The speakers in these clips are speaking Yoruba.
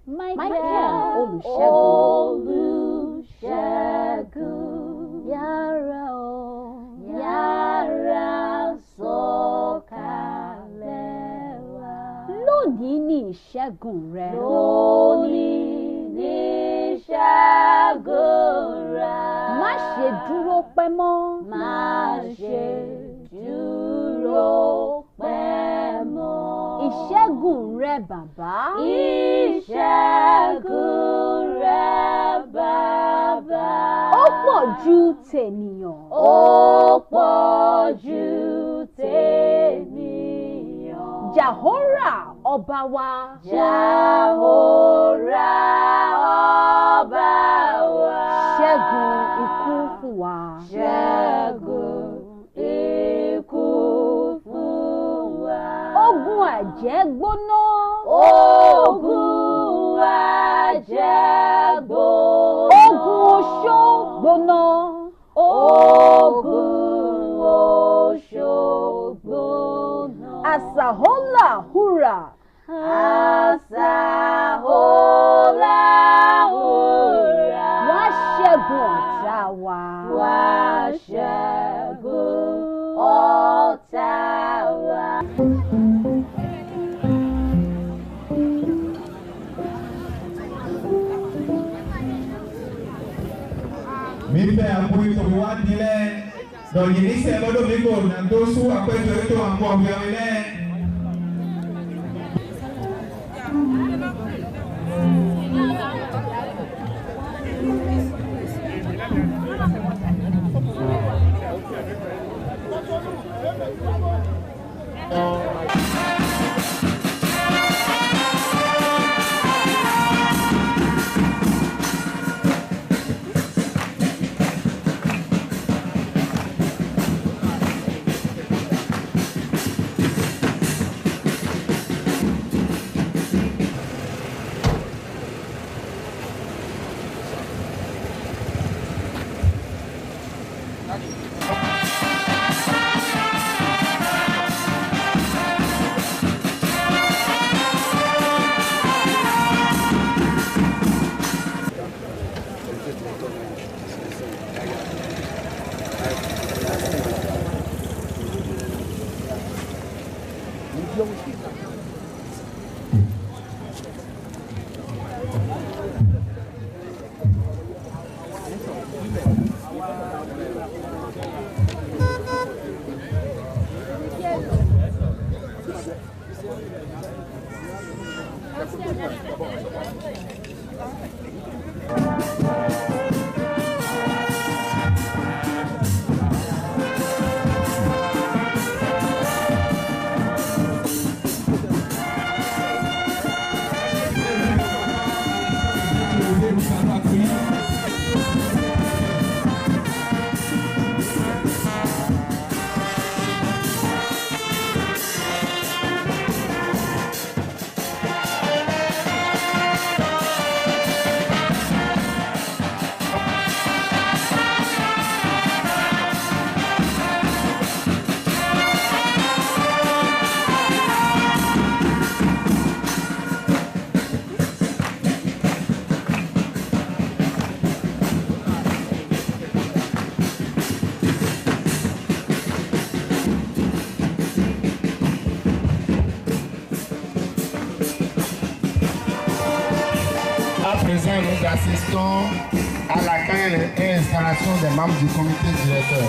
Michael Olùṣègùn yára o yára sọ̀kalẹ̀ wá. Lónìí ni ìṣẹ́gun rẹ. Lónìí ni ìṣẹ́gun rẹ. Má ṣe dúró pẹ́ mọ́. Má ṣe dúró pẹ́ mọ́. Ìṣẹ́gun rẹ bàbá. Ìṣẹ́gun rẹ bàbá. Ó pọ̀ ju tènìyàn. Ó pọ̀ ju tènìyàn. Jàhórà ọba wa. Jàhórà ọba wa. Ṣẹ́gun ikú fún wa. Ṣẹ́gun ikú fún wa. Ogun àjẹ́ gbóná. Ogun àjẹ́ gbóná. Ogun oṣó gbóná. Ogun oṣó gbóná. Asahola hura. Asahola hura. Wá ṣẹ́gun ọ̀tá wa. Wá ṣẹ́gun ọ̀tá wa. Mi fẹ́ àpòyítò wá dilẹ̀ dọ̀yìn ní sẹ́ lọ́dọ̀ mi kò nà tó sún àpẹjọ ètò àpò ọ̀gbìn ọ̀rẹ́lẹ̀. Nous assistons à l'accueil et installation des membres du comité directeur.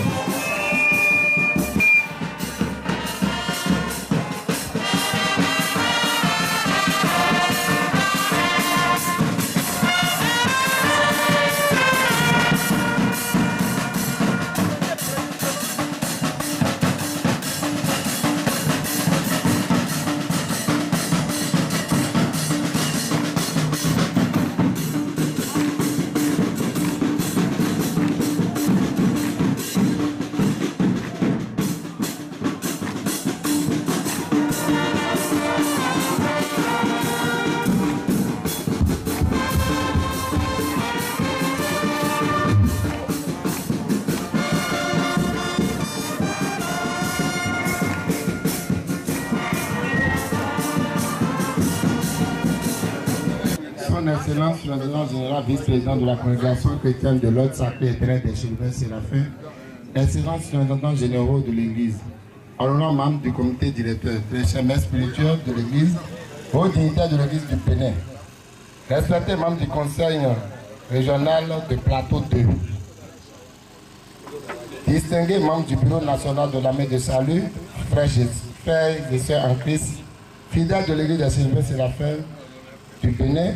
Son Excellence, le Président général, vice-président de la congrégation chrétienne de l'Ordre Sacré Éternel des Chérubins Séraphins, Excellence, le représentant généraux de l'Église, honorants membres du comité directeur, très chers maîtres spirituels de l'Église, hauts dignitaires de l'Église du Bénin, respectés membres du Conseil régional de Plateau 2, distingués membres du Bureau national de l'armée de salut, frères et sœurs en Christ, fidèles de l'Église des Chérubins Séraphins du Bénin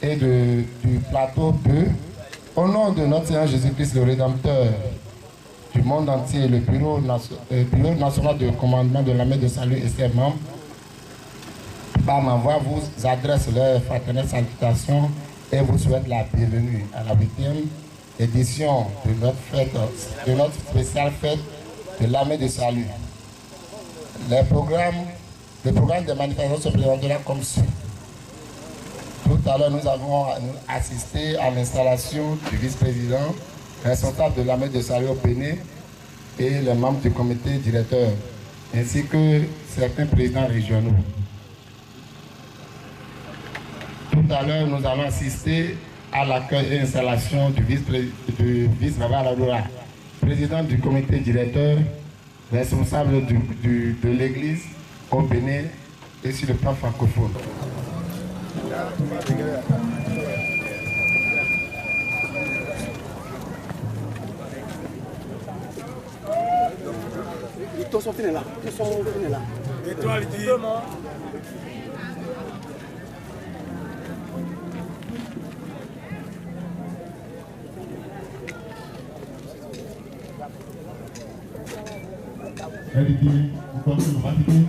et du Plateau 2, au nom de notre Seigneur Jésus-Christ, le Rédempteur du monde entier, le Bureau national de commandement de l'armée de salut et ses membres, par ma voix, vous adresse leurs fraternelles salutations et vous souhaite la bienvenue à la 8e édition de notre spéciale fête de l'armée de salut. Le programme des manifestations se présentera comme suit. Tout à l'heure, nous avons assisté à l'installation du vice-président, responsable de l'armée de salut au Bénin et les membres du comité directeur, ainsi que certains présidents régionaux. Tout à l'heure, nous allons assister à l'accueil et l'installation du vice-baba Ladoura, président du comité directeur, responsable de l'église au Bénin et sur le plan francophone. Ils sont finis là. Et toi, il dit Elle dit, vous commencez le pratiquer.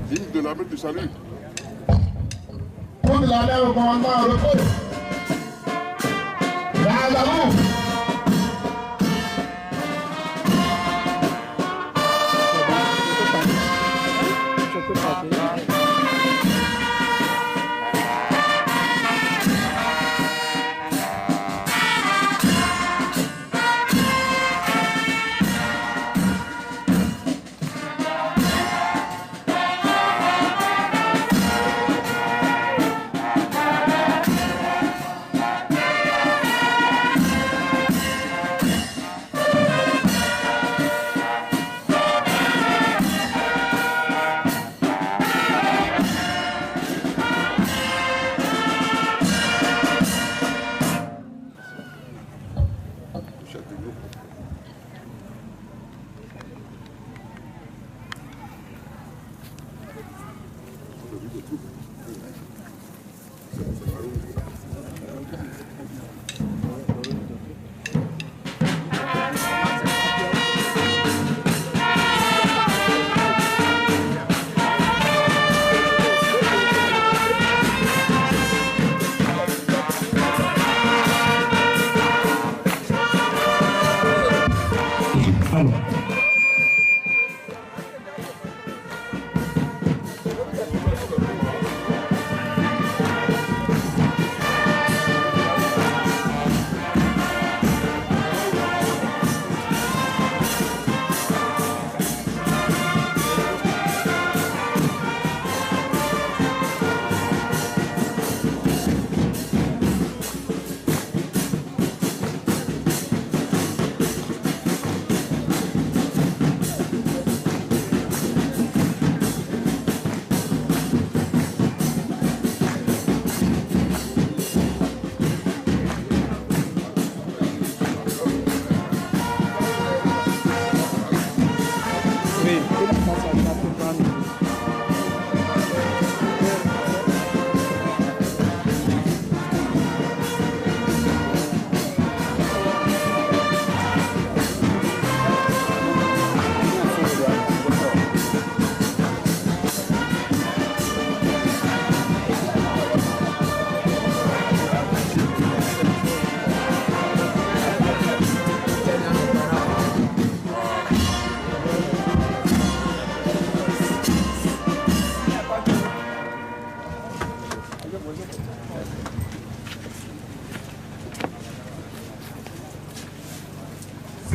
Digne de l'armée du salut. Pour la mer au commandement en repos.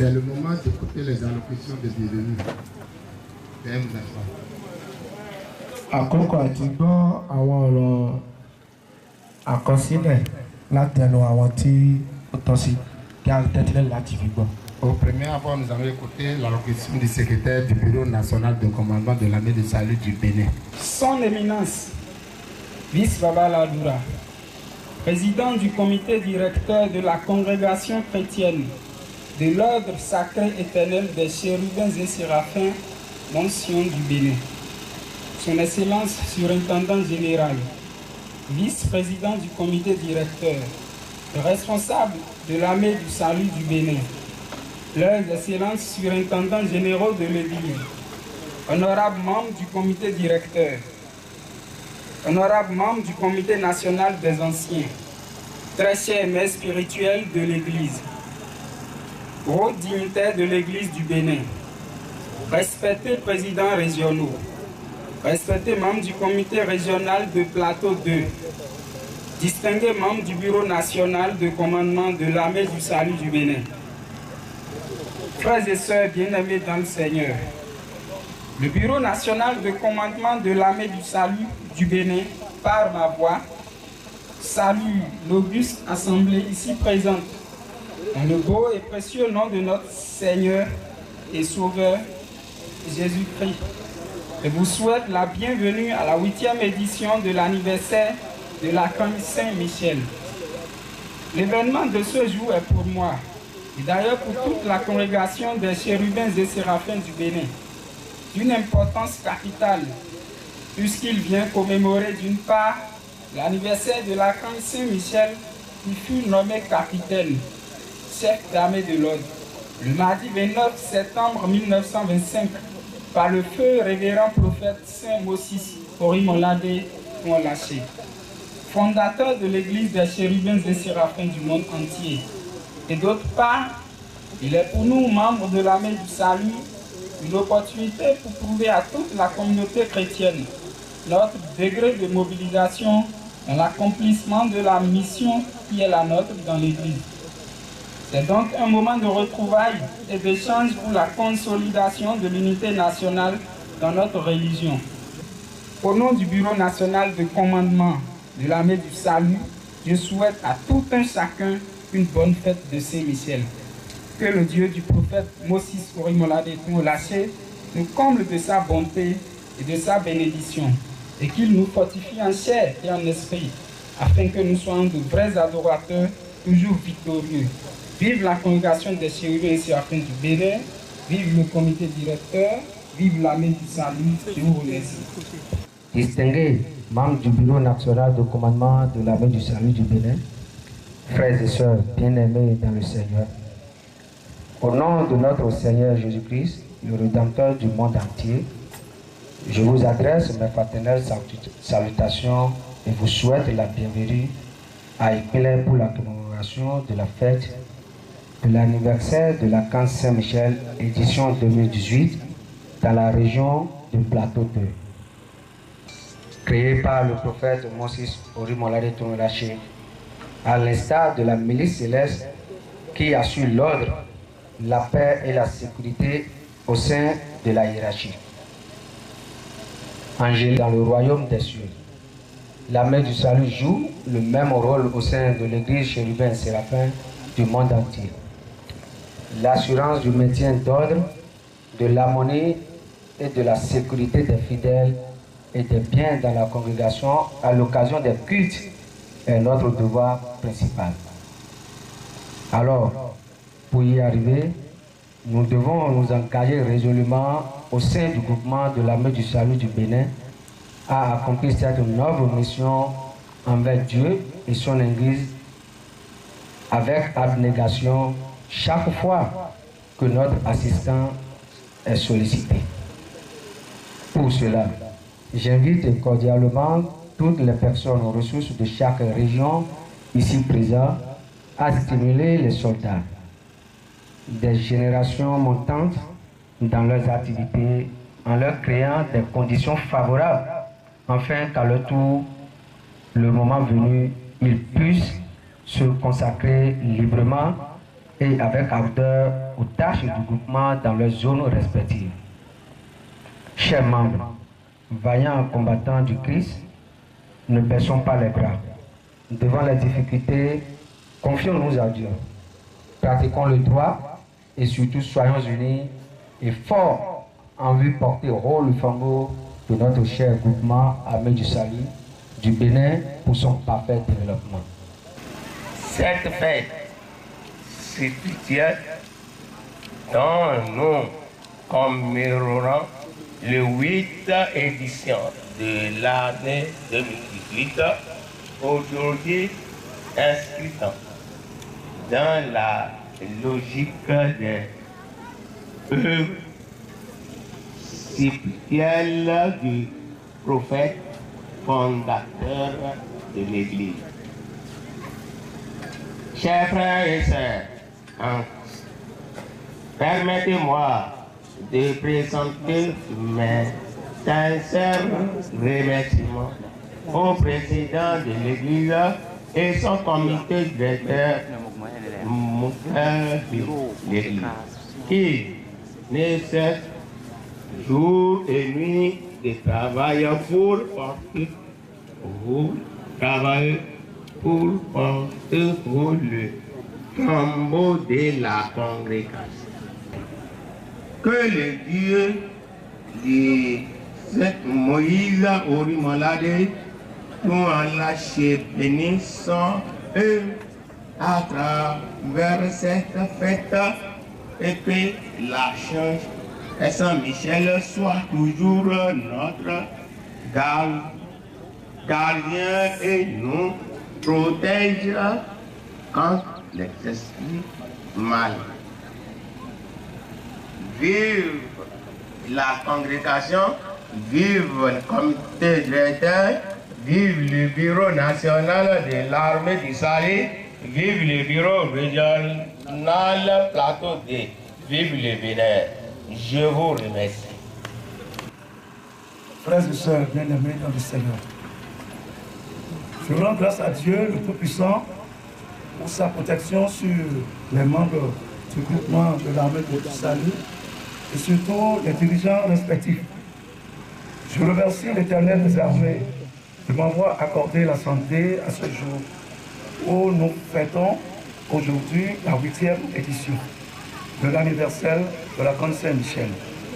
C'est le moment d'écouter les allocutions des bienvenus. Àkókò àti gbọ́ àwọn ọ̀rọ̀ àkọsílẹ̀ látẹnu àwọn tí ó tọ́ sí kí a tẹ́tílẹ̀ láti fi gbọ́. Au premier abord, nous allons écouter l'allocution du secrétaire du Bureau national de commandement de l'armée de salut du Bénin. Son Éminence, Vice Baba Ladoura, président du comité directeur de la congrégation chrétienne de l'ordre sacré éternel des chérubins et séraphins, mention du Bénin. Son Excellence surintendant général, vice-président du comité directeur, responsable de l'armée du salut du Bénin, leurs Excellences surintendants généraux de l'Église, honorables membres du comité directeur, honorables membres du comité national des anciens, très chers mères spirituels de l'Église, hauts dignitaires de l'Église du Bénin, respectés présidents régionaux, respectés membres du comité régional de Plateau 2, distingués membres du bureau national de commandement de l'armée du salut du Bénin, frères et sœurs bien-aimés dans le Seigneur, le bureau national de commandement de l'armée du salut du Bénin, par ma voix, salue l'auguste assemblée ici présente, dans le beau et précieux nom de notre Seigneur et Sauveur Jésus-Christ. Je vous souhaite la bienvenue à la 8e édition de l'anniversaire de la Camille Saint-Michel. L'événement de ce jour est pour moi, et d'ailleurs pour toute la congrégation des chérubins et séraphins du Bénin, d'une importance capitale, puisqu'il vient commémorer d'une part l'anniversaire de la Camille Saint-Michel qui fut nommé capitaine, chef d'armée de l'ordre, le mardi 29 septembre 1925, par le feu révérend prophète Saint Moses Orimolade Onlaché, fondateur de l'église des chérubins et séraphins du monde entier. Et d'autre part, il est pour nous, membres de l'armée du salut, une opportunité pour prouver à toute la communauté chrétienne notre degré de mobilisation dans l'accomplissement de la mission qui est la nôtre dans l'église. C'est donc un moment de retrouvailles et d'échange pour la consolidation de l'unité nationale dans notre religion. Au nom du Bureau national de commandement de l'armée du salut, je souhaite à tout un chacun une bonne fête de Saint-Michel. Que le Dieu du prophète Moses Orimolade Onlaché nous comble de sa bonté et de sa bénédiction, et qu'il nous fortifie en chair et en esprit, afin que nous soyons de vrais adorateurs, toujours victorieux. Vive la congrégation des chérubins et séraphins du Bénin, vive le comité directeur, vive l'armée du salut, je vous remercie. Distingués membres du bureau national de commandement de l'armée du salut du Bénin, frères et sœurs bien-aimés dans le Seigneur, au nom de notre Seigneur Jésus-Christ, le Rédempteur du monde entier, je vous adresse mes fraternelles salutations et vous souhaite la bienvenue à Épinay pour la commémoration de la fête de l'anniversaire de la Camp Saint-Michel, édition 2018, dans la région du Plateau 2. Créée par le prophète Moses Orimolade Onlaché, à l'instar de la milice céleste qui assure l'ordre, la paix et la sécurité au sein de la hiérarchie. Angélique dans le royaume des cieux. L'armée du salut joue le même rôle au sein de l'église chérubin séraphin du monde entier. L'assurance du maintien d'ordre, de l'harmonie et de la sécurité des fidèles et des biens dans la congrégation à l'occasion des cultes est notre devoir principal. Alors, pour y arriver, nous devons nous engager résolument au sein du groupement de l'armée du salut du Bénin à accomplir cette noble mission envers Dieu et son Église avec abnégation chaque fois que notre assistance est sollicité. Pour cela, j'invite cordialement toutes les personnes aux ressources de chaque région ici présentes à stimuler les soldats des générations montantes dans leurs activités en leur créant des conditions favorables afin qu'à leur tour, le moment venu, ils puissent se consacrer librement et avec ardeur aux tâches du groupement dans leurs zones respectives. Chers membres, vaillants combattants du Christ, ne baissons pas les bras. Devant les difficultés, confions-nous à Dieu. Pratiquons le droit et surtout soyons unis et forts en vue de porter haut le flambeau de notre cher groupement Armée du Salut du Bénin pour son parfait développement. Cette fête spirituelle dont nous commémorons le 8 édition de l'année 2018, aujourd'hui inscrite dans la logique des œuvres spirituelles du prophète fondateur de l'Église. Chers frères et sœurs, permettez-moi de présenter mes sincères remerciements au président de l'Église et son comité directeur, l'Église, qui ne cesse jour et nuit de travailler pour porter le flambeau de la congrégation. Que le Dieu de Moïse Orimolade nous en lâche bénissant eux à travers cette fête et que la chance et Saint-Michel soit toujours notre gardien et nous protège contre les esprits mal. Vive la congrégation, vive le comité directeur, vive le bureau national de l'armée du Salut, vive le bureau régional plateau D, vive le Bénin. Je vous remercie. Frères et sœurs bien-aimés dans le Seigneur, je rends grâce à Dieu le Tout-Puissant pour sa protection sur les membres du groupement de l'armée du Salut et surtout les dirigeants respectifs. Je remercie l'Éternel des armées de m'avoir accordé la santé à ce jour où nous fêtons aujourd'hui la 8e édition de l'anniversaire de la Grande Saint-Michel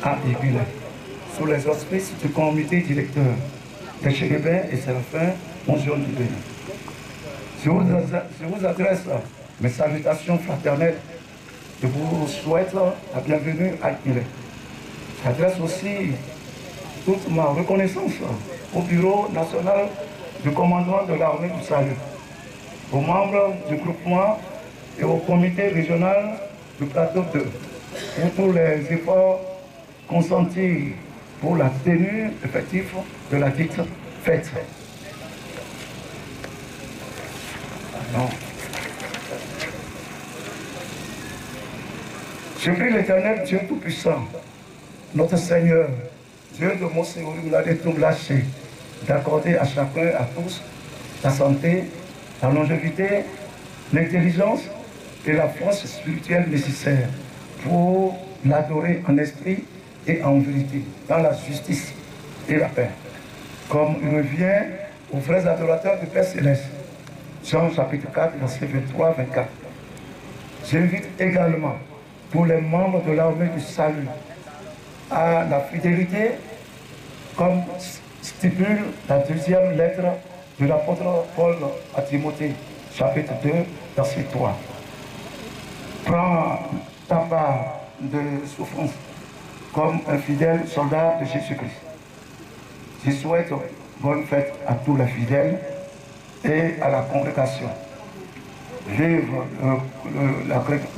à Ébulin, sous les auspices du comité directeur des chérubins et séraphins Mondiaux du Bénin. Je vous adresse mes salutations fraternelles. Je vous souhaite la bienvenue à Ébulin. J'adresse aussi toute ma reconnaissance au Bureau national du commandement de l'armée du Salut, aux membres du groupement et au comité régional du plateau 2 pour tous les efforts consentis pour la tenue effective de la dite fête. Non. Je prie l'Éternel Dieu Tout-Puissant, notre Seigneur, Dieu de Mosé Orimolade tout lâché, d'accorder à chacun et à tous la santé, la longévité, l'intelligence et la force spirituelle nécessaire pour l'adorer en esprit et en vérité, dans la justice et la paix. Comme il revient aux vrais adorateurs du Père Céleste. Jean chapitre 4, verset 23-24. J'invite également tous les membres de l'armée du Salut à la fidélité, comme stipule la deuxième lettre de l'apôtre Paul à Timothée, chapitre 2, verset 3. Prends ta part de souffrance comme un fidèle soldat de Jésus-Christ. Je souhaite bonne fête à tous les fidèles et à la congrégation. Vive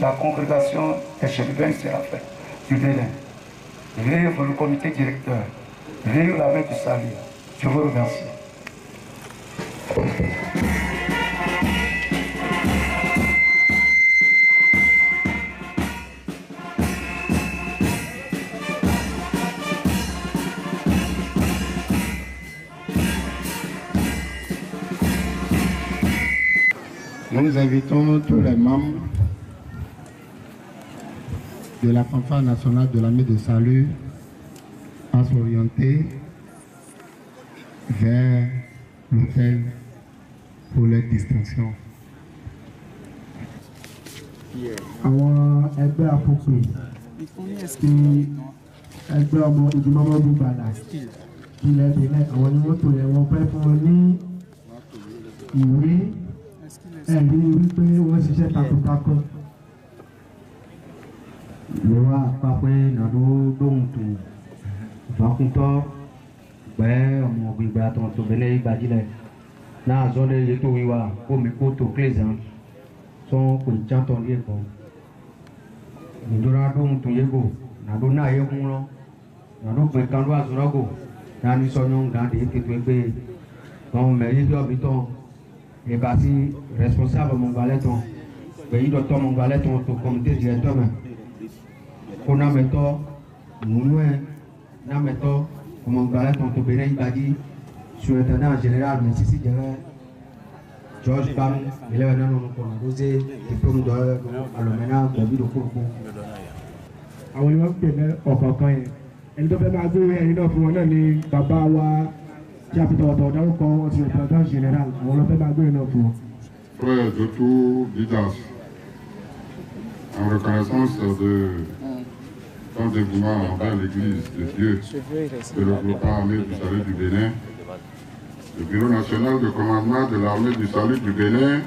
la congrégation des chérubins séraphins du Bénin. Vive le comité directeur. Vive la main du Salut. Je vous remercie. Nous invitons tous les membres de la fanfare nationale de l'armée de salut à s'orienter vers l'hôtel pour les distinctions. Àwọn ẹgbẹ́ àpòpè ti ẹgbẹ́ ọmọ ìgbìmọ̀ ọmọdún gbàdà ilẹ̀ ìbílẹ̀ àwọn ni wọ́n tò yẹ wọ́n fẹ́ fún wọn ní ìwé ẹ̀rí wípé wọ́n ṣiṣẹ́ takuntakun. Ló wá pápẹ́ nàdó lóhùn tó ìfàkùntọ́ gbẹ́ ọmọ gbígbà tó tó bẹ́lẹ́ ìgbàjílẹ̀ náà zọ́lẹ̀ yẹ tó wíwá omi kó tó kílẹ̀sán sọ́n kò ní jántọ́ ní ẹ̀kọ́. Ìjọba lóhùn tó yẹ kó nàdó náà yẹ kún lọ nàdó pẹ̀ kan ló àzọ́rọ́gò náà ní sọ́yún gàdé kékeré pé àwọn mẹ̀rin bí ọ̀bí tán ìbá sí responsable mọ̀gbálẹ̀ tán gbẹ̀yìn dọ̀tọ́ mọ̀gbálẹ̀ tán tó comité directeur mẹ́. Ko nametɔ nunue nametɔ kɔmɔgbalẽ tɔn to bene ibadi surintendant général mais sisi jɛrɛ George Bam ilé wa nanu kɔnɔ rosé diplôme dɔ alɔmɛna gbɛbi do kókó. Àwọn ni wọ́n pè ní ọ̀kọ̀ọ̀kan yẹn ẹni tó fẹ́ máa gbé ẹni náà fún wọn náà ni bàbá wa tí a fi tọ̀wọ̀tọ̀wọ̀ dárúkọ wọn ti représentant général àwọn ló fẹ́ máa gbé ẹni náà fún wọn. Frère de tout Didas, en reconnaissance de ton dévouement envers l'Église de Dieu et le groupement armé du salut du Bénin, le Bureau national de commandement de l'armée du salut du Bénin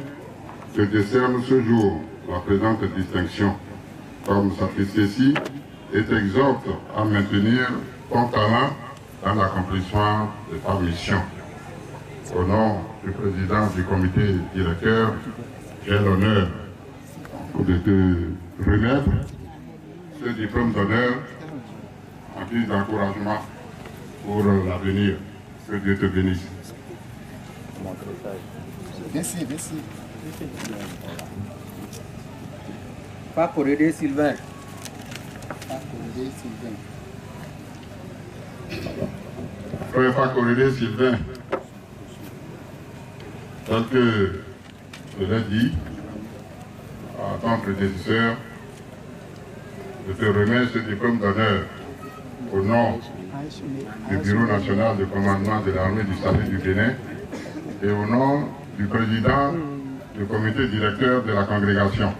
te décerne ce jour la présente distinction comme sacrifici et t'exhorte à maintenir ton talent dans l'accomplissement de ta mission. Au nom du président du comité directeur, j'ai l'honneur de te remettre ce diplôme d'honneur en guise d'encouragement pour l'avenir. Que Dieu te bénisse. Merci, merci. Fakorede Sylvain. Frère Fakorede Sylvain, tel que je l'ai dit à ton prédécesseur, je te remets ce diplôme d'honneur au nom du Bureau national de commandement de l'armée du salut du Bénin et au nom du président du comité directeur de la congrégation,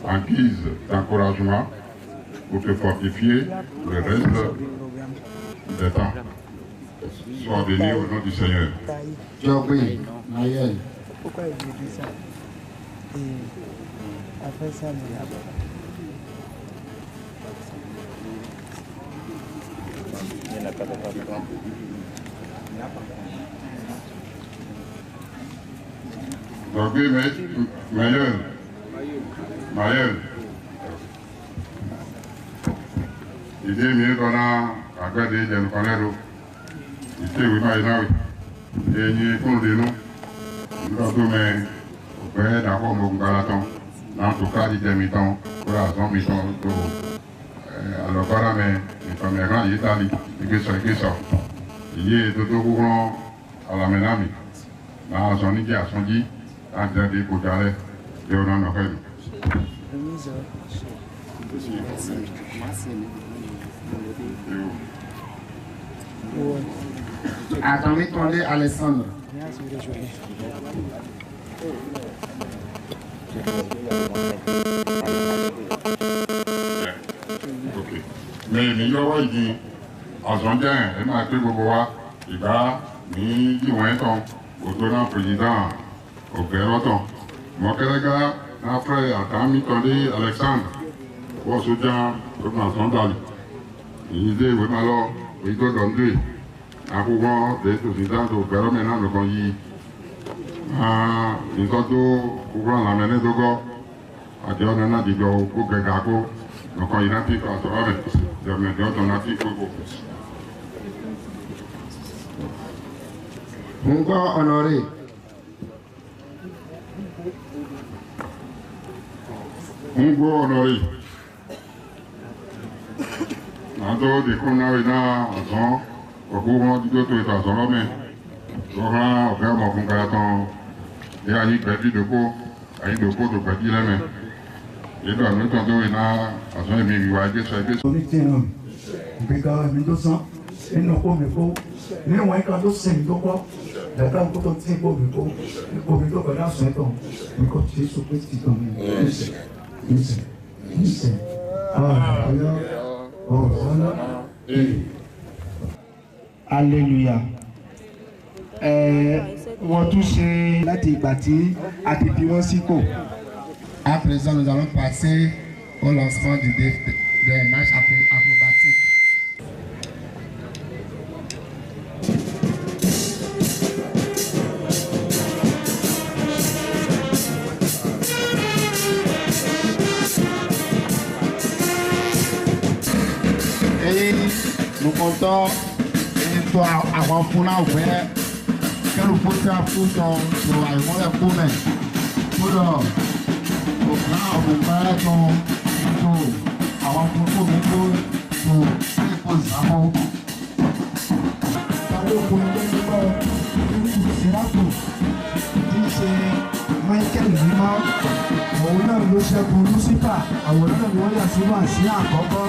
en guise d'encouragement pour te fortifier le reste des temps. Sois béni au nom du Seigneur. Jobé, Mayel. Pourquoi il dit ça? Et après ça, Jobé, Mayel. Mayel. Il dit mieux qu'on a regardé des panneaux. Il sait oui, mais non. Et il est pour nous. Nous avons mais au père d'accord mon galaton. En tout cas, il est mi-temps pour la zone mi-temps. Alors voilà, mais comme les grands Italie, il est ça. Il est tout au courant à la ménami. Dans son idée à son dit, en train de côté et on en a fait. Attendez, attendez, Alessandre. Ok. Mais il y a dit, en janvier, il m'a appris pour voir, il va, il dit, ouais, au tenant président, au père, mon collègue, après, attends, Alexandre, au soutien, comme dans son dali. Il dit, oui, alors, il doit donner. En courant des présidents au père, maintenant, le conduit. Nous sommes courant la menée de go. À dire, on a dit, au Gagako, donc on identifie à soi avec. Je me dis, on a dit, Mungo Honoré. Mungo Honoré. Nando di kuna ina azon, oku di to ita azon me. Ora oga mo fun kaya ton. E ani gbedi doko, ayi doko to gbedi le me. Nígbà mi kan tó iná àtúnṣe mi ìwà ẹgbẹ́sọ ẹgbẹ́sọ. Orí tí ìran ìgbéga mi tó sán nínú kó mi kó níwọ̀n ìkan tó sìn tó kọ́ dàgbà kó tó tí kó mi kó ipò mi tó kọjá sùn ẹ̀tàn nǹkan tí Jésù Kristi tàn mí ìsẹ̀ ààyò ọ̀sánná. Hallelujah. Wọ́n tún ṣe láti ìgbà tí a ti fi wọ́n sípò. À présent, nous allons passer au lancement des matchs acrobatiques. Et nous comptons pour avoir pour la ouvert, que nous pouvons pour avoir pour àwọn kókó mi tó tó ẹ̀kọ́ ìsáwọ́. Balógun ẹgbẹ́ mímọ́ ìsìlápò tí í ṣe Michael mímọ́. Òun náà ló ṣẹ́gun Lucifer. Àwòrán náà ni wọ́n yà sínú àsíá àkọ́kọ́.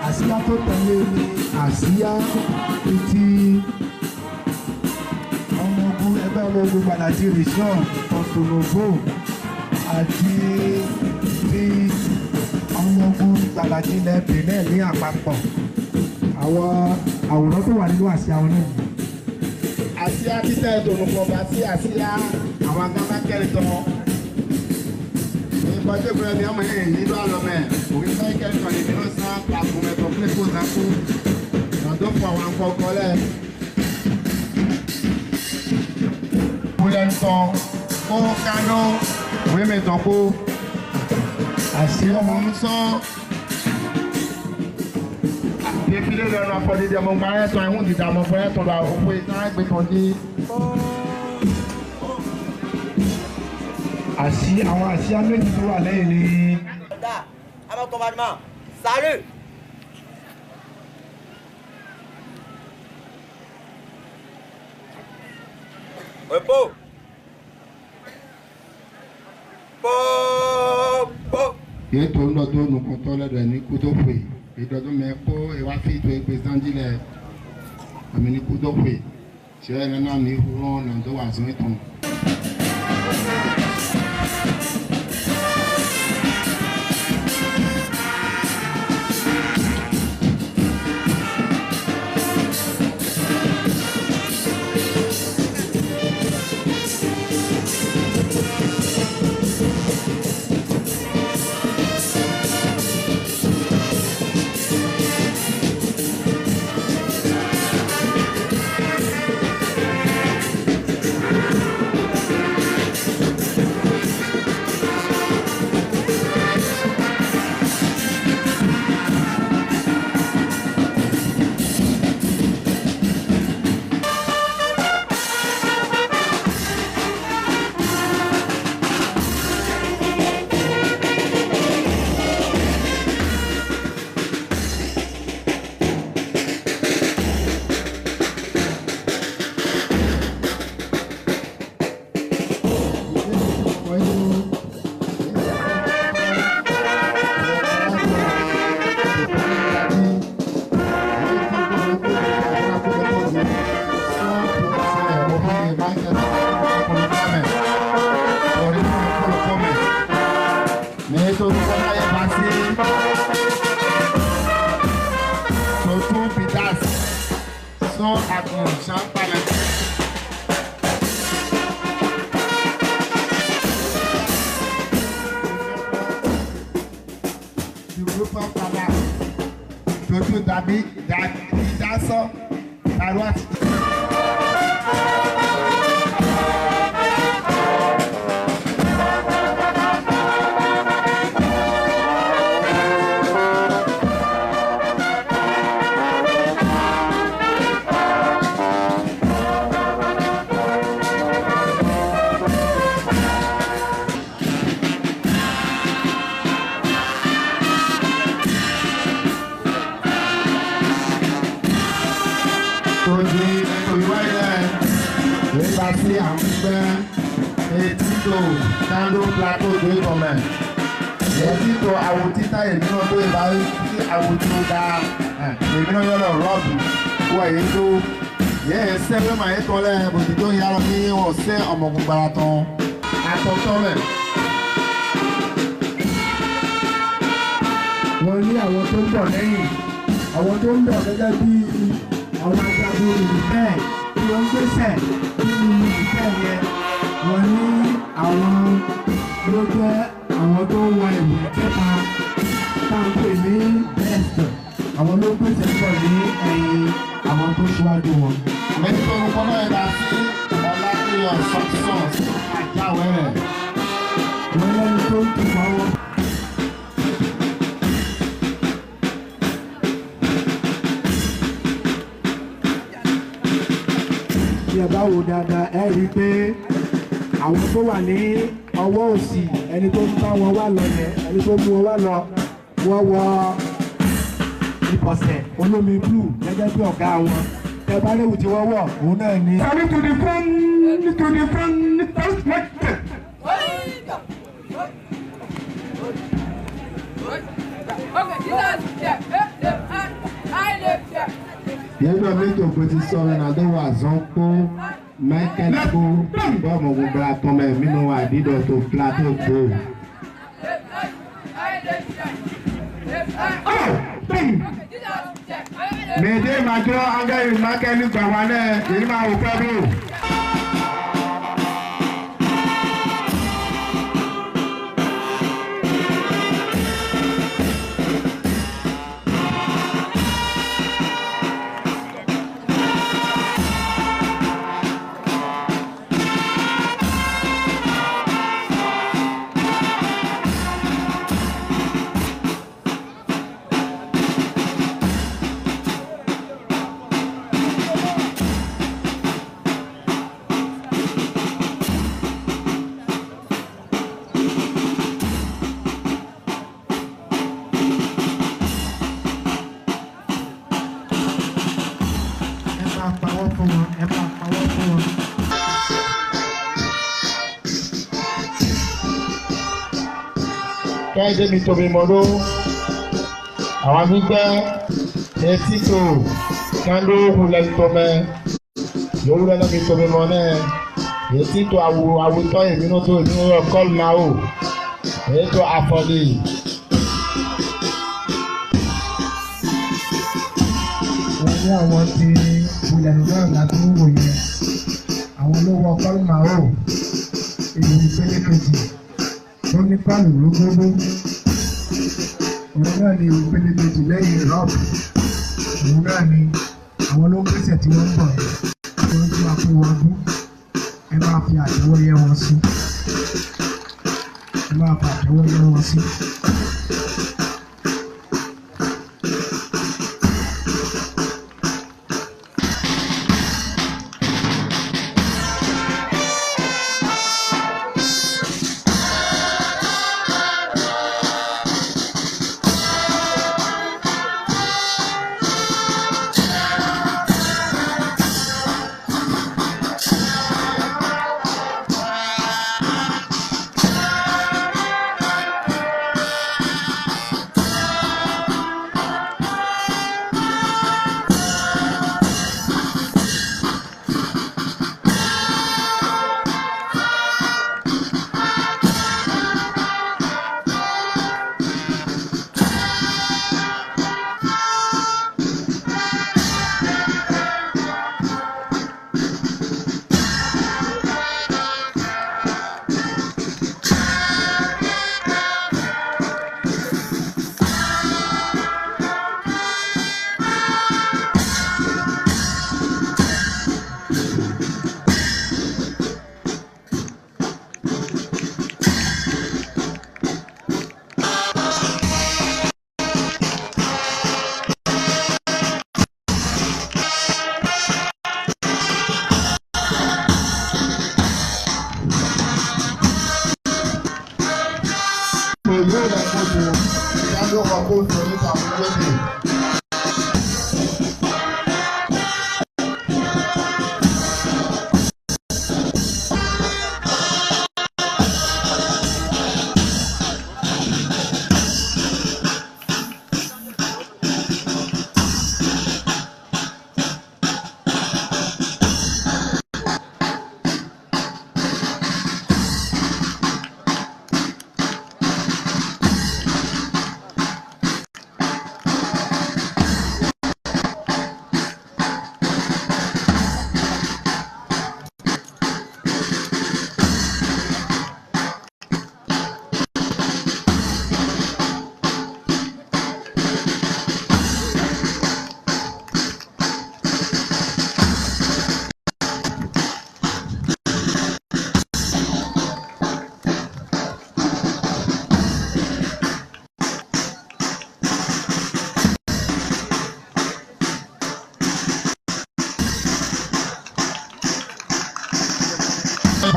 Àsíá tó tẹ̀lé ní àsíá ti ọmọ ogun ẹgbẹ́ ọmọ ogun Gbàlàjì Rìṣọ́n Ọ̀tòlóbó àti ti ọmọ ogun Gbàlàjì ilẹ̀ Benin ní àpapọ̀. Àwọn àwòrán tó wà nínú àsíá wọn náà. Àsíá títẹ̀ ìdòrùnkọ̀ọ̀bà sí àsíá àwọn agbábá kẹrin tán. Ìgbọ́jọ́ ìgbọ́jọ́ ni ọmọ yẹn nílò àlọ́mẹ̀. Òun sọ ìkẹrin kan ní ìdílé sàn àkùnmẹ̀tọ̀ fún èkó nàkó. Nàdó fún àwọn akọ́kọ́ lẹ̀. Kúlẹ̀ ń tán kó kánú. Oui, mais ton pot. Assis, on sent. Défilé de la folie de mon mari, toi, on dit à mon frère, on doit ouvrir ça, et on dit. Assis, on assis à même niveau à l'aile. À mon commandement. Salut! Repos! Yé tó ń lọ́dún nùkún tó lọ́dọ̀ ní kú tó pè ìdọ́dún mẹ́kó ìwà fi tó ẹgbẹ́ sáńdílẹ̀ àmì ní kú tó pè ṣé ẹni náà ní ìhúrọ̀ ọ̀nà tó wà sí ìtàn. Yẹtí tó àwò títà èmi náà tó ìbá tí àwò tó dáa èmi náà yọ̀rọ̀ rọ́ọ̀bù wọ̀ èyí tó yẹ ẹsẹ̀ pé màá yẹ tọ́lẹ̀ bòtí tó yára ní ọ̀sẹ̀ ọmọkùnrin gbára tán àtọ̀tọ̀ rẹ̀. wọ́n ní àwọn tó ń bọ̀ lẹ́yìn àwọn tó ń bọ̀ gẹ́gẹ́ bí àwọn ajagun olùdíkẹ́ tí wọ́n ń gbèsè nínú olùdíkẹ́ yẹn wọ́n ní àwọn ló jẹ́ àwọn tó ń wọ ìwé kẹta táǹpẹ̀ ní best àwọn ló gbèsè pọ̀ ní ẹ̀yìn àwọn tó ṣíwájú wọn. Mẹ́tí tó ń kọ́ náà dá sí Ọláléyọ̀ Success Àjáwẹ́rẹ̀. wọ́n lẹ́nu tó ń tukọ̀ wọn. Bí ẹ bá wò dáadáa ẹ rí i pé àwọn tó wà ní ọwọ́ òsì ẹni tó ń bá wọn wá lọ yẹn ẹni tó mú wọn wá lọ wọ́n wọ ìbọ̀sẹ̀ olómi blue gẹ́gẹ́ bí ọ̀gá wọn ẹ bá léwu tí wọ́n wọ̀ òun náà ni. Sáré to the front first match. Yẹ́nà mẹ́tò kò ti sọ̀rọ̀ náà tó wà zọ́n kó Michael kó bọ́ọ̀mù gbogbo àtọ́mọ̀ mímú àdídọ̀ tó plateau kó. Mèdè màjọ́ angẹ́rì mákẹ́lì gbàgbà náà èyí máa wò pẹ́ bò. Kẹ́hìndé mi tóbi mọ́dó àwọn gbígbẹ́ etí tó kándó wulẹ̀ tómẹ́ yòówù lẹ́nu mi tóbi mọ́ náà etí tó àwùtọ́ ìbínú tó ìbínú rẹ̀ kọ́lù náà o èyí tó àfọ̀dé. Wọ́n ní àwọn tí wulẹ̀ náà láti ń wò yẹn àwọn ló wọ kọ́lù náà o èyí ìpele kejì tó ní pálù lógógó òun náà ni ìpele kejì lẹ́yìn rọ́ọ̀bù òun náà ni àwọn ló ń gbèsè tí wọ́n ń bọ̀ yẹn wọ́n tún máa fún wọn dún ẹ máa fi àtẹ́wọ́ yẹ wọn sí ẹ máa fi àtẹ́wọ́ yẹ wọn sí.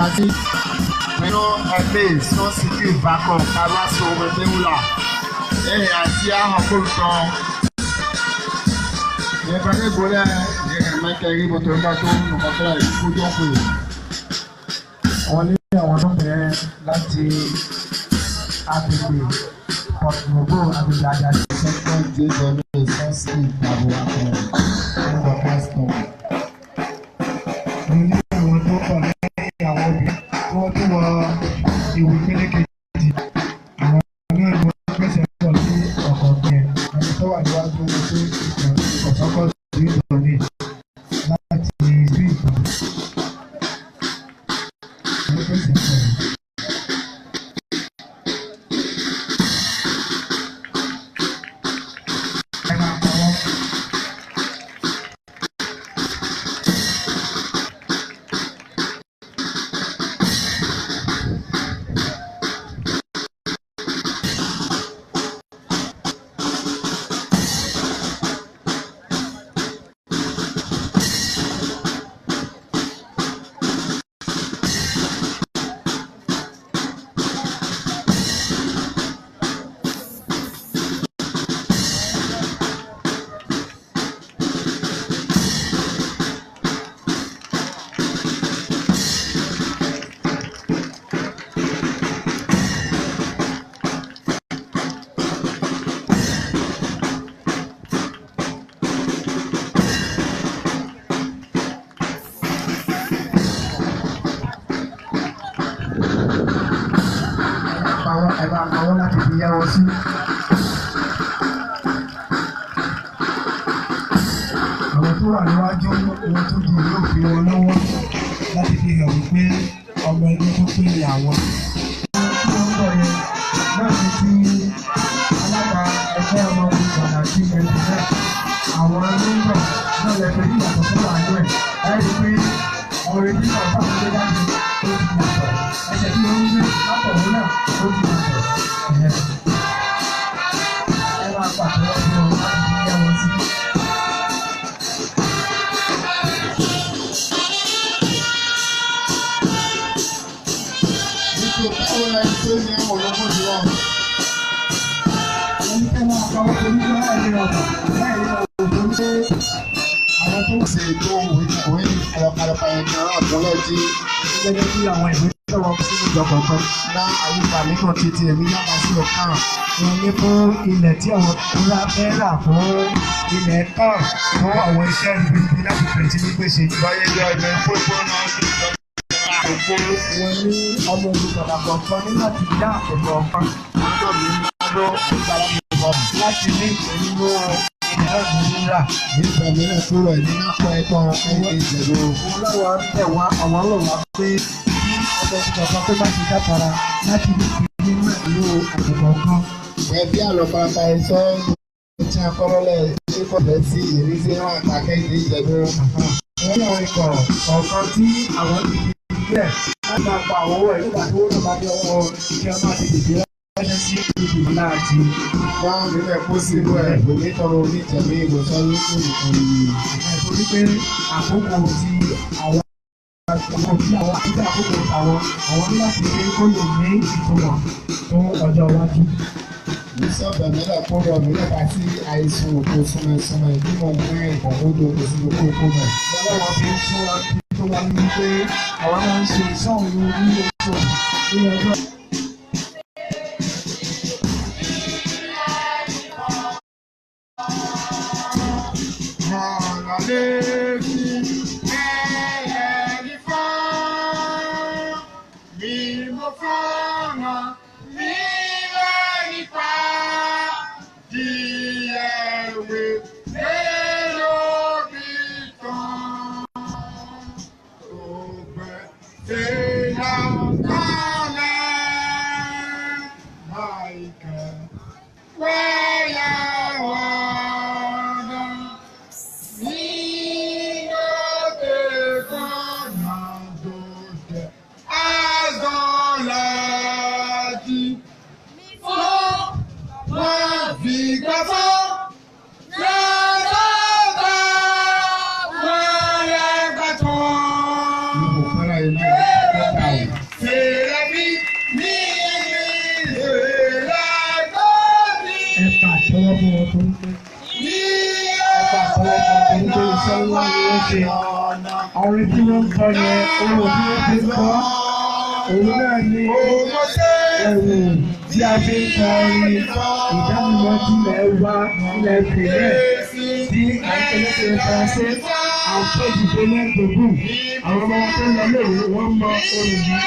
parti. Maintenant, appelé son site vacant, paroisse au Béoula. Et ainsi à un peu de temps. Les parents volés, les mecs qui arrivent au bateau, nous avons fait un coup d'enfeu. On est en train de láti agbègbè Port-Novo agbègbè Àjàṣe. Second day de mai, sans site d'abord après. On va passer. Mo ní àwọn tó pọ̀ lẹ́yìn àwọn obìnrin tí wọ́n tún wọ ìwé pélékejì. Àwọn náà ni wọ́n gbèsè pọ̀ sí ọ̀kọ̀ọ̀kan yẹn. Ẹni tó wà níwájú wọn pé ìkọ̀sọ́kọ̀ sí ìtọ́ni láti ìlú Ìbàdàn. Àwọn láti fi yá wọn sí. Àwọn tó wà níwájú wọn tó di ìlú òfin wọn lọ́wọ́ láti fi hàn wípé ọmọ ẹgbẹ́ tó pé ní àwọn. Tí wọ́n ń bọ̀ yẹn náà ti fi alága ẹgbẹ́ ọmọ Ìgbàlà sí ẹgbẹ́ náà. Àwọn nọ́mbà náà lè fi ìyàtọ̀ tó wà nínú ẹ̀. Láì pé ọ̀rẹ́ tí wọ́n bá ń gbé jáde ó ti yàtọ̀. Ẹsẹ̀ tí wọ́n ń gbé látọ̀wọ́ náà ó ti yàtọ̀. Ẹ máa pàtẹ́wọ́ fún wọn láti fi yá wọn sí. Báwo la ṣe ní àwọn ológun ti wà? Ẹni tẹ́ máa kọ́ onígbà ẹ̀yìn ọ̀dọ̀ láì ní ọ̀dọ̀ tó àwọn tó ṣe ètò òwe àlọ́kàlọ́kà yẹn ní ọ̀rọ̀ àkúnlẹ̀ tí gẹ́gẹ́ bí àwọn ìwé tó wọ́n sínú ìjọ kọ̀ọ̀kan. ná àyíká mi kan ti ti èmi yára sí ọ̀kan. Wọ́n ní fún ilẹ̀ tí àwọn kúrá fẹ́ rà fún ilẹ̀ kan fún àwọn iṣẹ́ ìbílẹ̀ láti fẹ̀tí ní gbèsè. Báyé lọ ẹgbẹ́ pópó náà sí ìjọba àkókò. Wọ́n ní ọmọ olùkọ́dà kọ̀ọ̀kan ní láti dá ẹ̀kọ́ kan. Ọjọ́ mi ń lọ ìgbàlá mi bọ̀. Láti ní ìpinnu ilẹ̀ rírà. Nígbà mìíràn tó rẹ̀ ní nápọ̀ ẹ̀kọ́ ẹ̀yẹ ìjẹ̀lú. Wọ́n lọ́wọ́ ń tẹ̀ wá àwọn ọlọ́wà pé kí ọmọ olùkọ́dà tó bá ti dábàrà láti ní ìpinnu ìlú àgbègbè kan. Ẹbí àlọ́pàá ẹ̀sọ́ tí a kọ́ lọ́lẹ̀ ṣé kò fẹ́ sí ìrísí hàn àkẹ́kẹ́ ìjẹ̀lú. Wọ́n ní àwọn ikọ̀ kọ̀ọ̀kan tí àwọn ti fi sílẹ̀ láti máa pa àwọn owó ẹ̀ nígbà tó wọ́n bá dé ọwọ́ kí wọ́n máa ti dìde lọ́jọ́ sí ìdìbò náà ti. Wọ́n nílẹ̀ kó sí ìlú ẹ̀ kò ní tọrọ onítẹ̀mí ìgbọ̀nsán lókè ìkànnì. Torí pé àkókò tí àwọn àkókò àwọn ní láti ṣe kó lè ní ìtumọ̀ fún ọjọ́ iwájú. Sọ́ọ̀bù mẹ́lẹ̀ kó rọ̀ mí lẹ́ka sí àìsàn òkú súnmọ́súnmọ́ ìdímọ̀ ìpínlẹ̀ ìkọ̀kọ́dọ̀ òsì lókè òkú náà. Ọlọ́wọ́ fi ń fún wa tó wá ní pé àwọn máa ń ṣe ìṣọ́run ní oṣù ní ọjọ́. ṣe orin tí wọ́n ń kọ yẹn ohun tí wọ́n fi ń kọ òun náà ni ẹ̀wù tí a fi ń kọ orin ìdánimọ̀ ilẹ̀ wa ilẹ̀ ìpínlẹ̀ tí à ń tẹ̀lé ṣe faransé àwọn tó ti dé ní ẹ̀dógún àwọn ọmọ tó ń lọ léwu wọ́n mọ orin yìí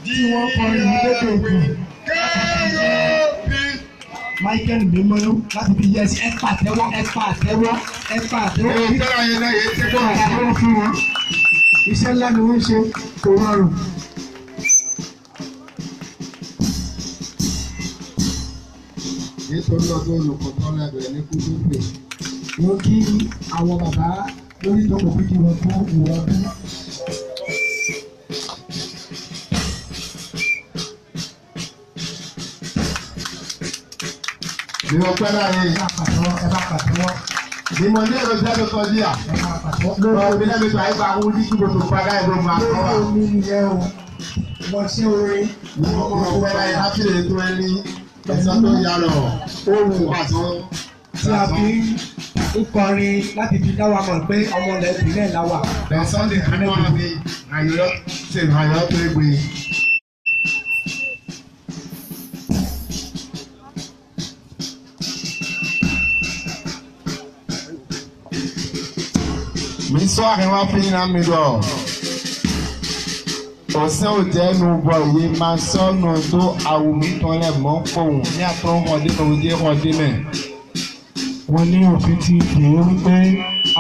tí wọ́n kọ orin yìí lókè Michael Mímọ́yó láti fi yẹ ẹ pàtẹ́wọ́ fún wọn. Iṣẹ́ ńlá ni wọ́n ṣe kò rọrùn. Nítorí ọdún olùkọ́tọ́ lẹ́bẹ̀ẹ́ ní Kúdúpè. Wọ́n kí àwọn bàbá lórí ìjókòó fídíò wọn fún ìwọ ọdún. Bí wọ́n pẹ́ láàrin ẹ bá pàtẹ́wọ́. Bí mo ní èrò jáde kọjú à. Lọ́wọ́ bí lẹ́mi tó àyíká àwọn oníkí mo tó padà ìlú máa kọ́ wa. Lórí omi nìyẹn o, wọ́n ṣe orin. Bí wọ́n pẹ́ láàrin láti lè tó ẹni ẹ̀sán tó yà lọ. Ohun àtọ́ tí a fi ń kọrin láti fi dá wa mọ̀ pé ọmọ ilẹ̀ ìpínlẹ̀ la wà. Ẹ̀sán lè fi mọ́ mi àyọ̀ ṣe àyọ̀ tó gbé. Mi sọ àríwá fi ń ra mi lọ. Ọ̀sẹ̀ òjẹ́ nu bọ̀ yìí máa sọ́nù tó àwùmí tán lẹ̀ mọ́ fóun ní àtọ́ ọdún òjé ọdún mẹ́. Wọ́n ní òfin ti pè é wípé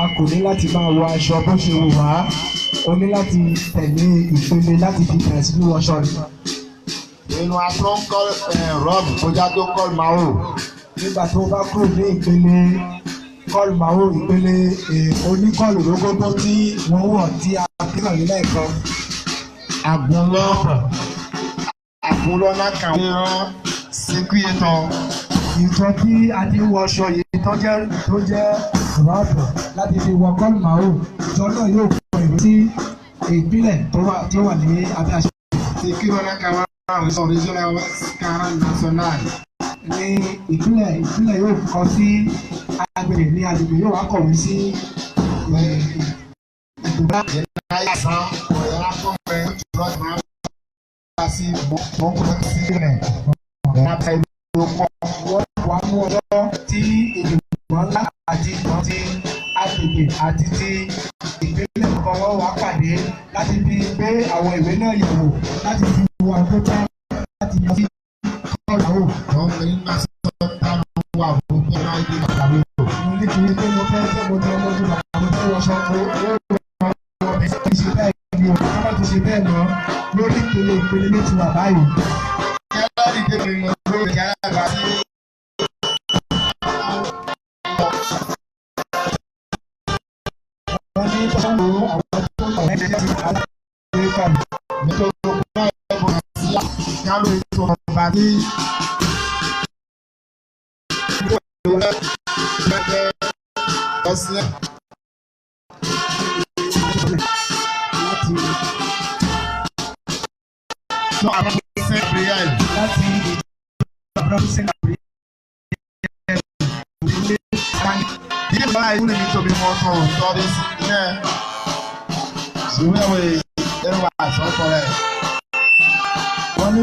a kò ní láti máa wọ aṣọ bó ṣe wù wá. O ní láti tẹ̀lé ìpele láti fi bẹ̀rẹ̀ sí ní wọṣọ rẹ̀. Inú atọ́ ń kọ́ rọ́ọ̀bù kọjá tó kọ́ máa wò. Nígbà tó bá kúrò ní ìpele kọ́ọ̀lù màwó ìpele oníkọ́ọ̀lù rógógó tí wọ́n wọ̀ tí a kíkàn nílẹ̀ kan. Àgúnlọ́ náà kàn wọ́n rán síkú yìí tán. Ìtọ́ tí a ti ń wọṣọ yìí tó jẹ́ rọ́ọ̀bù láti fi wọ kọ́ọ̀lù màwó ìjọ náà yóò kọ ìwé sí ìpínlẹ̀ tó wà ní abẹ́ àṣẹ. Síkú náà kàn wọ́n rán sọ regional scaran national. Ní ìpínlẹ̀ yóò kọ sí agbèrè ní agbègbè yóò wá kọ̀wé sí ìdúrà. Ìnáyà sàn ọ̀yà fúnpẹ́ lọ́dún máa ń bá sí mọ́kùnrin sí rẹ̀. Láti ìlú pọ̀. Wọ́n wá mú ọjọ́ tí ìgbìmọ̀ ńlá àti ìgbìmọ̀ ti agbègbè àti ti ìpínlẹ̀ kan wọ́n wá pàdé láti fi gbé àwọn ìwé náà yẹ̀wò láti fi wọ àgbẹ̀tọ́ láti yọ sí kọ́ọ̀lù àwọn. Wọ́n fi ń bá sọ́ọ́ táwọn wà fún náà ní àgbàwé. Mo ní kí n pé mo fẹ́ jẹ́ mo jẹ́ ọmọdé bàbá mi fẹ́ wọṣọ pé ó rẹ̀ wọ́n ti ṣe bẹ́ẹ̀ ni o ká má ti ṣe bẹ́ẹ̀ mọ́ lórí ìpele ló ti wà báyìí. Kẹ́lẹ́rì débi mọ̀ lórí yàrá bá sí. Wọ́n ní báwo àwọn tó ń bọ̀ ẹ́ ti aláàbò kan. Nítorí ó bá ẹ̀bùn sí yálò ètò ọba ní. Wọ́n ní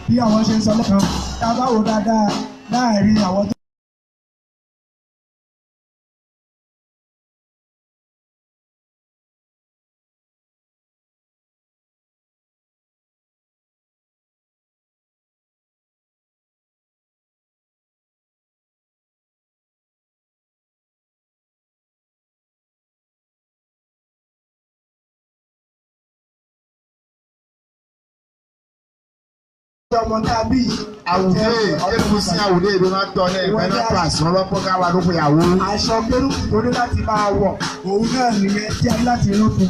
bí àwọn ṣe ń sọ lẹ́kan tá a bá wò dáadáa láàárín àwọn tó. Ọmọ náà bí àwùjọ èkó sí àwùjọ èdè máa ń tọ́ ní ẹgbẹ́ náà pàṣẹ ọlọ́pọ̀ káwa ló péyàwó. Aṣọ gbẹ́rù torí láti máa wọ̀ òun náà nìyẹn tí a ní láti rúkun.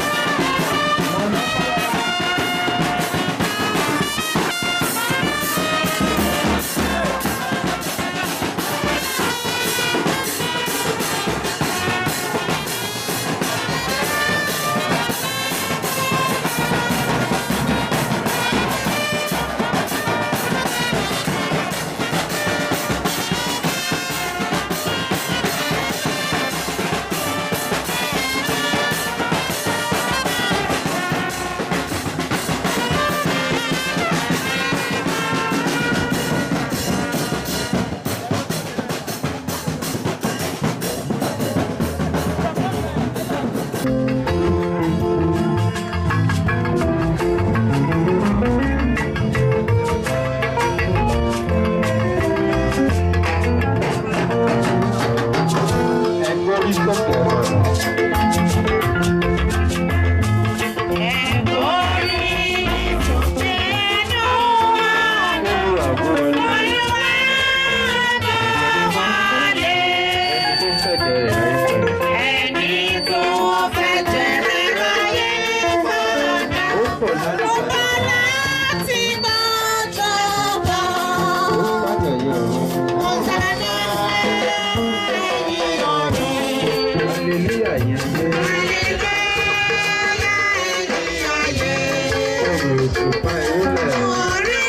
òṣùpá ìrọ̀lẹ́. Orí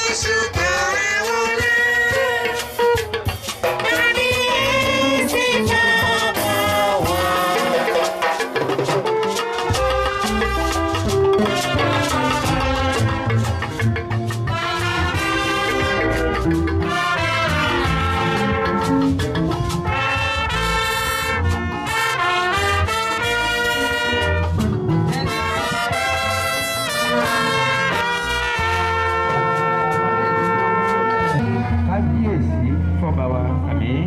òṣùpá wọlé. Tani sí bàbá wa. Kábíyèsí fọba wa àmín.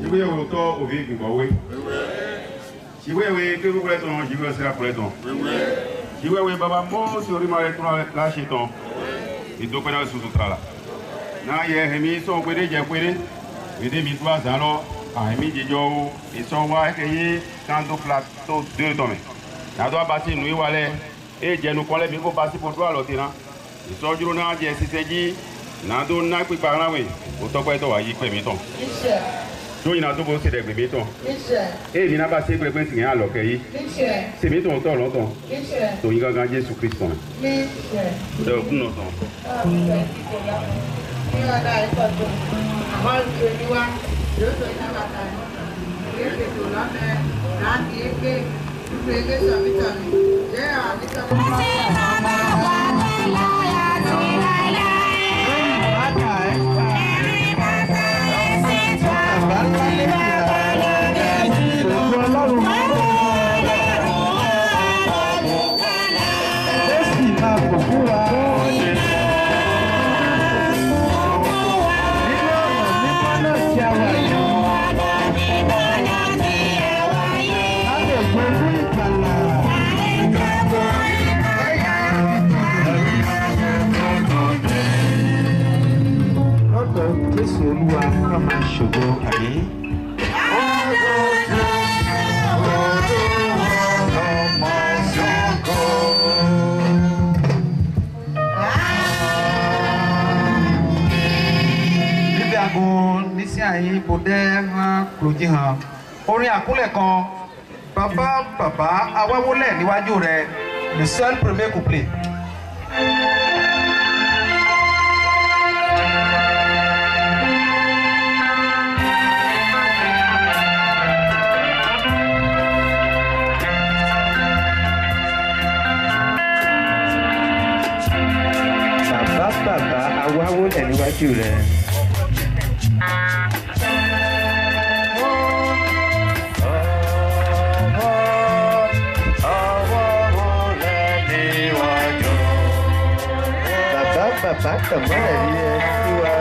Jiwe woto ovi gbogbo Jiwe we ke gbogbo ton jiwe sera pour ton. Jiwe we baba mo si ori mare tun la se ton. Idope na susu trala. Na ye hemi so gbede je gbede. Ede mi twa zan lo, a hemi jejo o, iso wa ekeye kando plateau 2 tome. Na do abati nu iwale e je nu kole mi ko basi po do alo tiran. Iso juro na je siseji na do na pipa rawe. O to pe to wa yi pe mi ton. So ina to bo se de gbe mi ton. E mi na ba se gbe pe tin alo ke yi. Se mi ton to lo ton. To yin gangan Jesu Kristo. Do kun no ton. Jésù Olúwa ká máa ṣògo àmín. Níbi àgbo nísìnyí bòdẹ́ hàn kúròjì hàn. Orin àkúnlẹ̀ kan bàbá awáwólẹ̀ níwájú rẹ̀ le seul premier couplet. Bàbá awáwólẹ̀ níwájú rẹ̀. Bàbá tẹ̀mọ́lẹ̀ ní ẹ sí wa.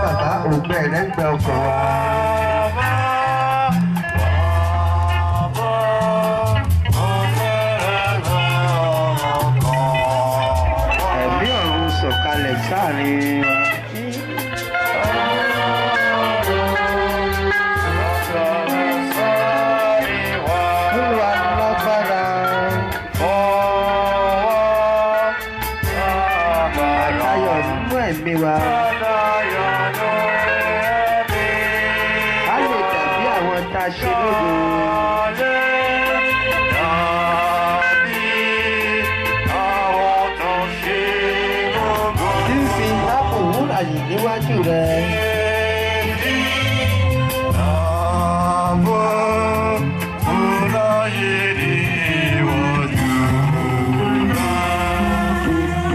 Bàbá ògbẹ́ rẹ̀ ń gba ọkàn wa. Ẹ̀mí ọ̀run sọ̀kalẹ̀ sáàrin wa. Ẹ̀mí wa. A lè dàbí àwọn tá a ṣe lógo. Tí ń fi ápò wúrà yìí níwájú rẹ̀.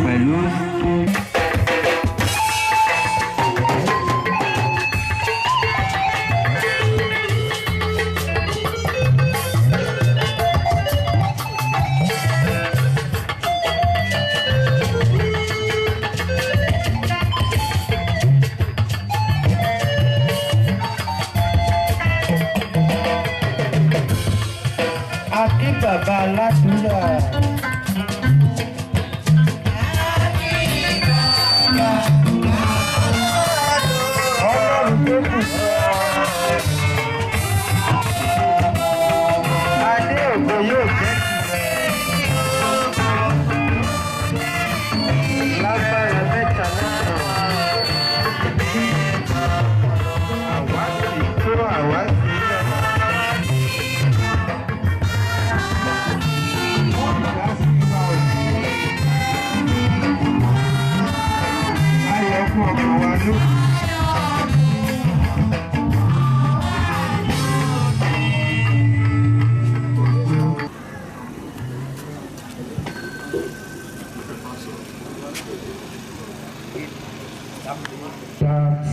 Pẹ̀lú bàbá aládùúrà. Ọlọ́run tó kù. fún ọkàn wa ló.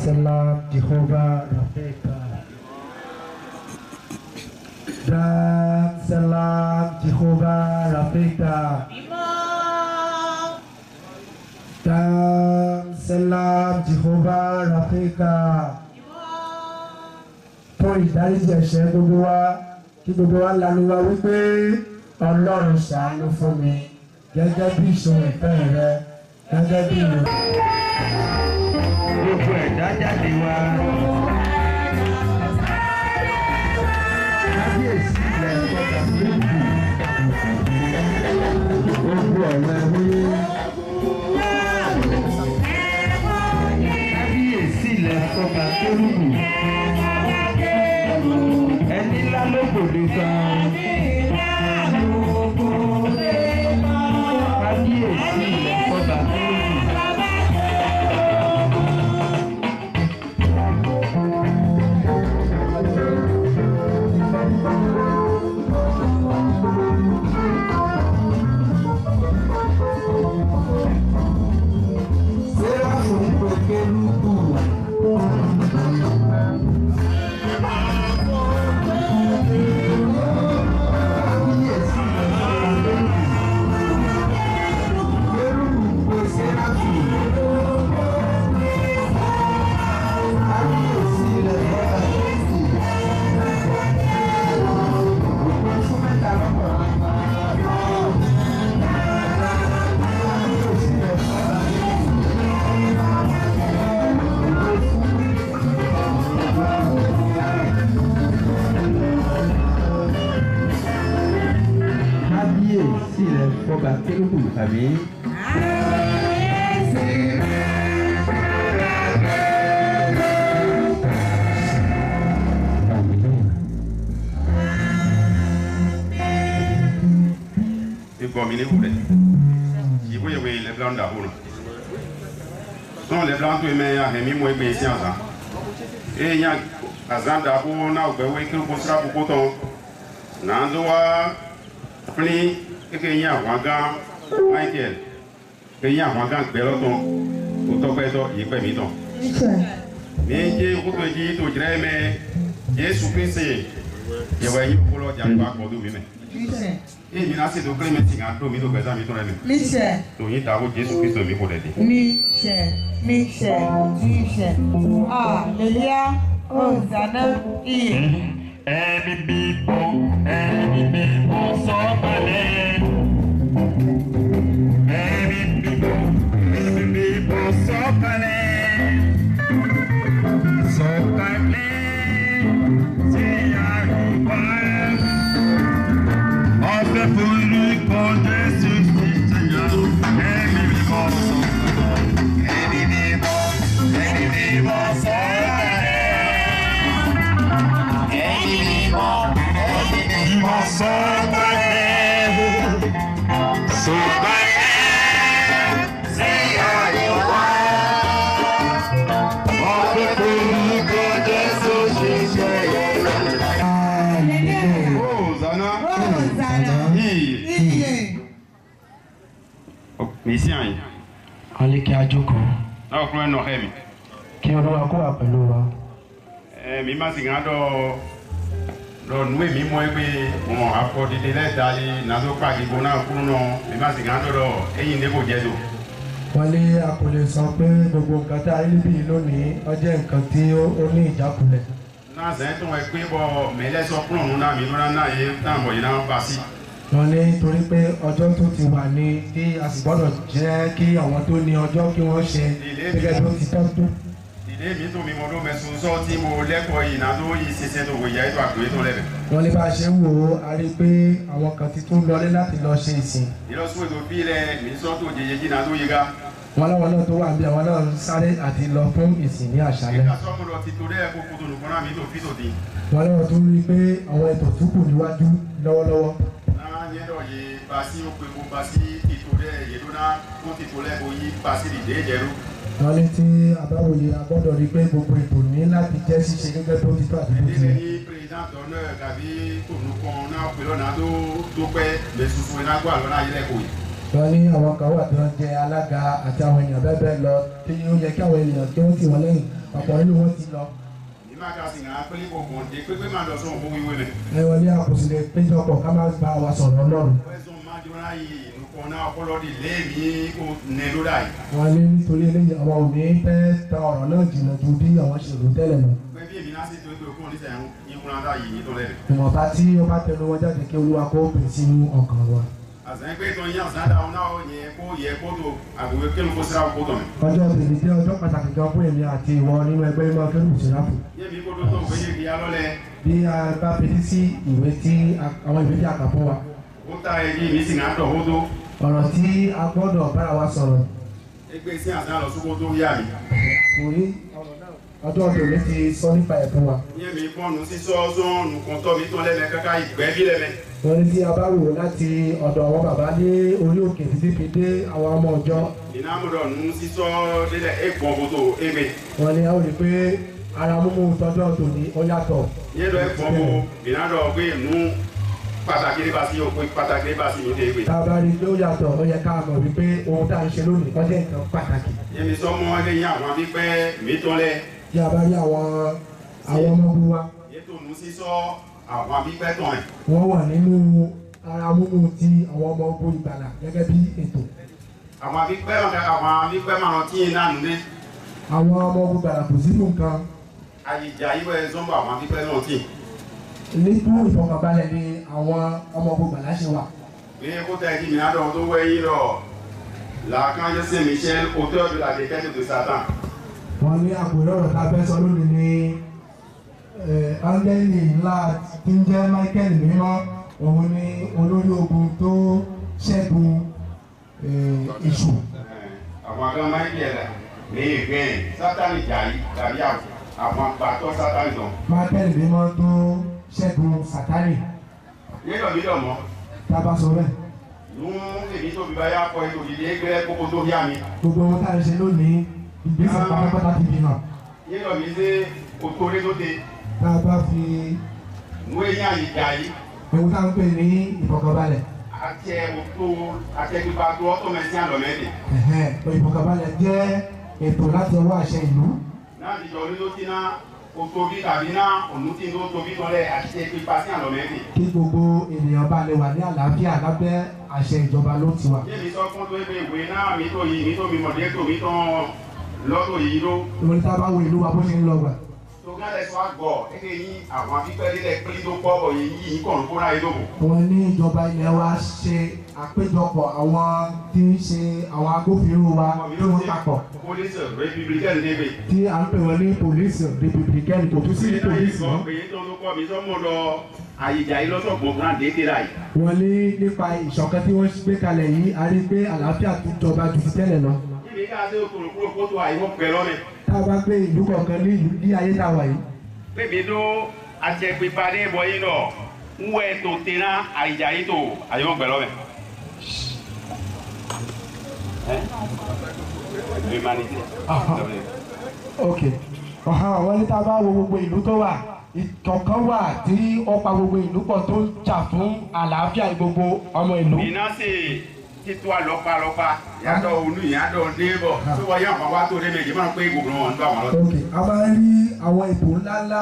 Salam Jehovah Rafika. Salam Jehovah Rafika. Salam Jehovah Rafika. Fún ìdáríjì ẹ̀ṣẹ̀ gbogbo wa, kí gbogbo wa lanu wa wípé Ọlọ́run ṣàánú fún mi gẹ́gẹ́ bí ìṣòro ìfẹ́ rẹ, gẹ́gẹ́ bí ìròyìn. Gbogbo ẹ̀dá jáde wá. Kábíyèsí ilẹ̀ ìkọta lóògùn. Gbogbo ọ̀rọ̀ ẹ̀wọ́yé. Kábíyèsí ilẹ̀ ìkọta lóògùn. Ẹni ńlá ló gbòde kan. Kábíyèsí ilẹ̀ ìkọta lóògùn. Àmín. Vous si vous voyez les blancs d'abord. Non, les blancs, tu mets à Rémi, moi, et ça. Et il y a Azan d'abord, on a oublié que vous serez pour coton. Nandoa, pli, et qu'il y a Wagan, Michael. Il y a Wagan, Beloton, ou Topeto, il peut m'y mais je vous dis, tu dirais, mais Jésus-Christ, il va y avoir un peu de temps. Et il y a assez de clément qui a promis de faire ça. Michel. Donc il y a Jésus-Christ qui pour l'aider. Michel. Alléluia. Hosanna. Mission. Allez, qui a Djoko. Non, pour un Nohemi. Qui a droit à quoi appelé là? Mima Singado. Non, nous, Mimo, on a apporté des lettres d'aller dans le parc de Bona pour nous. Mima Singado, et il n'est pas diado. Wálé àkọlé sọ pé gbogbo nǹkan tá a rí bí lónìí ọjọ́ nǹkan tí ó ní ìjákulẹ̀. Náà sẹ́yìn tó wọ́n pé bọ́ mẹ́lẹ́sọ̀ kúrò nínú náà mi lọ́nà náà yé táwọn yìí náà bá sí. Wọ́n ní torí pé ọjọ́ tó ti wà ní kí a sì gbọ́dọ̀ jẹ́ kí àwọn tó ní ọjọ́ kí wọ́n ṣe gẹ́gẹ́ bí ó ti tọ́ tó. Ìdílé mi tó mi mọ ló mẹ́sùn sọ tí mo lẹ́kọ̀ọ́ yìí náà tó yìí ṣiṣẹ́ tó wòye àìtó àgbèrè tó lẹ́bẹ̀. Wọ́n ní bá a ṣe ń wò ó a rí i pé àwọn kan ti tún lọlé láti lọ ṣe ìsìn. Ìlọsùn ètò bí ilẹ̀ mi sọ tó jẹjẹ jí náà tó yẹ ká. Wọ́n láwọn náà tó wà bí àwọn náà ń sáré àti lọ fún ìsìn ní àṣálẹ́. Ìgbà sọ́mu lọ ti torí ẹ̀ kókó tó nùkọ́ náà mi tó fi tòdì. Wọ́n láwọn tó rí i pé àwọn ètò tó kù níwájú lọ́wọ́lọ́wọ́. Náà yẹn dọ̀ yé basi ó pe kó basi ìtò rẹ̀ yẹ̀dó náà kó ti tó lẹ́kọ̀ọ́ yí basi lè dé ìjẹ́rú. wọ́n ní tí abáwòye agbọ́dọ̀ rí pé gbogbo ètò ní láti jẹ́ ṣíṣe gẹ́gẹ́ tó ti tó àti bó ti yẹ. ní président d'honneur tàbí tòun kan náà pè lọ́nà tó pẹ́ lẹ́sùfù iná gbọ́ àlọ́ náà yẹlẹ̀ kò yìí. wọ́n ní àwọn kan wà tí wọ́n jẹ alága àti àwọn èèyàn bẹ́ẹ̀ bẹ́ẹ̀ lọ tí ó yẹ kí àwọn èèyàn kí wọ́n tì wọ́n lẹ́yìn ọ̀pọ̀ nínú wọn ti lọ. ìmọ̀ ká sì ń hàn pélé kò gbọ̀n dé pépé máa lọ sọ òun wíwé rẹ̀. ẹ wọ́n ní àkóso lè péjọpọ̀ ká má bá wa sọ̀rọ̀ Ọlọ́run. wọ́n ní nítorí eléyìí àwọn òní fẹ́ ta ọ̀rọ̀ náà jìnnà ju bí àwọn ṣe rò tẹ́lẹ̀ lọ. ìwọ̀nba tí ó bá tẹnu wọn jáde kí Olúwa kó pè sínú ọkàn wa. ọjọ́ tèmi jẹ́ ọjọ́ pàtàkì kan fún èmi àti ìwọ nínú ẹgbẹ́ ìmọ̀ kẹ́lù ìṣẹ́láfù. bí a bá fetí sí ìwé tí àwọn ìwé tí a kà fún wa. ọ̀rọ̀ tí a gbọ́dọ̀ bára wa sọ̀rọ̀. Orí ọjọ́ tòun ti sọ nípa ẹ̀ fún wa. wọ́n ní tí a bá wò láti ọ̀dọ̀ àwọn bàbá ní orí òkè títí fi dé àwọn ọmọ ọjọ́. wọ́n ní a ó rí pé ara mímú tọ́jọ́ tòní ó yàtọ̀. pàtàkì ní basi òkú pàtàkì ní basi yìí léwé. tá a bá rí i pé ó yàtọ̀ ó yẹ ká mọ̀ wípé ohun tá à ń ṣe lónìí kọ́ jẹ́ nǹkan pàtàkì. yẹmi sọmọ ẹlẹ́yìn àwọn abípẹ́ mi tán lẹ. tí a bá rí àwọn ọmọọgbọ́n wa. ètò òun sísọ àwọn abípẹ́ tán ẹ̀. wọ́n wà nínú ara mímú ti àwọn ọmọ ogun ìgbàlà gẹ́gẹ́ bí ètò. àwọn abípẹ́ máa tí ì náà nulẹ̀. àwọn ọmọ ogun ìgbàlà kò sínú nǹkan. àyíjà ìwé zọ́mbà àwọn abípẹ́ náà tì. nípò ìfọkànbalẹ̀ ni àwọn ọmọ ogun ìgbàlà ṣe wà. bí kò tẹ́ kí mi àdó tó wẹ́ yín lọ làákànjẹ́ sí Michel auteur de la défaite de Satan. wọ́n ní àpòrẹ́ ọ̀rọ̀ tá a fẹ́ sọ lónìí ní áńgẹ́lì ńlá tí ń jẹ́ Michael mímọ́ òun ni olórí ogun tó ṣẹ́gun èṣù. àwọn akẹ́kọ̀ọ́ Michael ní ìgbẹ́ Sátánì jà yìí tàbí àwọn àgbàtọ́ Sátánì lọ. Michael mímọ́ tó ṣẹ́gun Sátánì. yíyọ̀ mi lọ̀ mọ́. tá a bá sọ bẹ́ẹ̀. nú èmi tóbi bá yá kọ ètò ìdílé gbẹ́ kókó tó yá mi. gbogbo ohun tá a ṣe lónìí ìgbésẹ̀ pátápátá ti fi hàn. yíyọ̀ mi ṣe òtórí tó de. tá a bá fi. nú eyín àyíjà yìí. ohun tá a ń pè ní ìfọkànbalẹ̀. àtẹ̀gbígbà tó ọ́tọ̀ mẹ́sìn àlọ́mẹ́dẹ̀. ìfọkànbalẹ̀ jẹ́ ètò láti ọwọ́ àṣẹ ìlú. náà ti jọ orí tó ti ná otobi tàbí ná ònú tí ló tóbi tọ́lẹ̀ àti ìpípa sí àlọ́mẹ́dẹ̀. kí gbogbo ènìyàn bá lè wà ní àlàáfíà lábẹ́ àṣẹ ìjọba ló ti wà. yémi sọ fún tó ebe ìwé náà mi tó yìí mi tó mi mọ̀ dé tó mi tán lọ́tọ̀ yìí ló. ìwé tá a bá wo ìlú wa bó ṣe ń lọ gbà. tògálẹ̀ sọ àgbọ̀ ẹgbẹ́ yín àwọn afífẹ́ lílẹ̀ pélé tó pọ̀ bọ̀ yìí yìí kàn ń kóra yìí lóko. wọ́n ní ìjọba ilẹ̀ wa ṣe àpéjọpọ̀ àwọn tí ń ṣe àwọn agbófinró wa tí wọ́n papọ̀. police républicaine débè. tí à ń pè wọ́n ní police républicaine kò tún sí ní police mọ́. èyí tó ń kọ́ mi sọ́mọ́ lọ àyíjà yìí lọ́sọ̀gbọ̀n fúnra déédéé láyìí. wọ́n ní nípa ìṣọ̀kan tí wọ́n gbé kalẹ̀ yìí a rí pé àlàáfíà tún jọba ju ti tẹ́lẹ̀ lọ. níbi ká ṣe òkòrò kúrò kótó àìwọ́ pẹ̀ lọ́nẹ̀. tá a bá gbé ìlú kọ̀ọ̀kan ní ayé tá a wà yìí. bébí ló àjẹpípadé bọ̀ yín lọ ń wẹ̀ tó tẹ̀ná àyíjà yìí tó àìwọ́ pẹ̀ lọ́nẹ̀. ok wọ́n ní tá a bá wo gbogbo ìlú tó wà ìkọ̀ọ̀kan wà tí ó pa gbogbo ìlú pọ̀ tó ń jà fún àlàáfíà gbogbo ọmọ ìlú. iná sì títú àlọ́pàlọ́pà yàtọ̀ olú yàtọ̀ débọ̀ tó wọ́n yàn wọ́n wá tó dé méjì máa ń pé gbogbo wọn ń bá wọn lọ. ok a máa ń rí àwọn ètò ńláńlá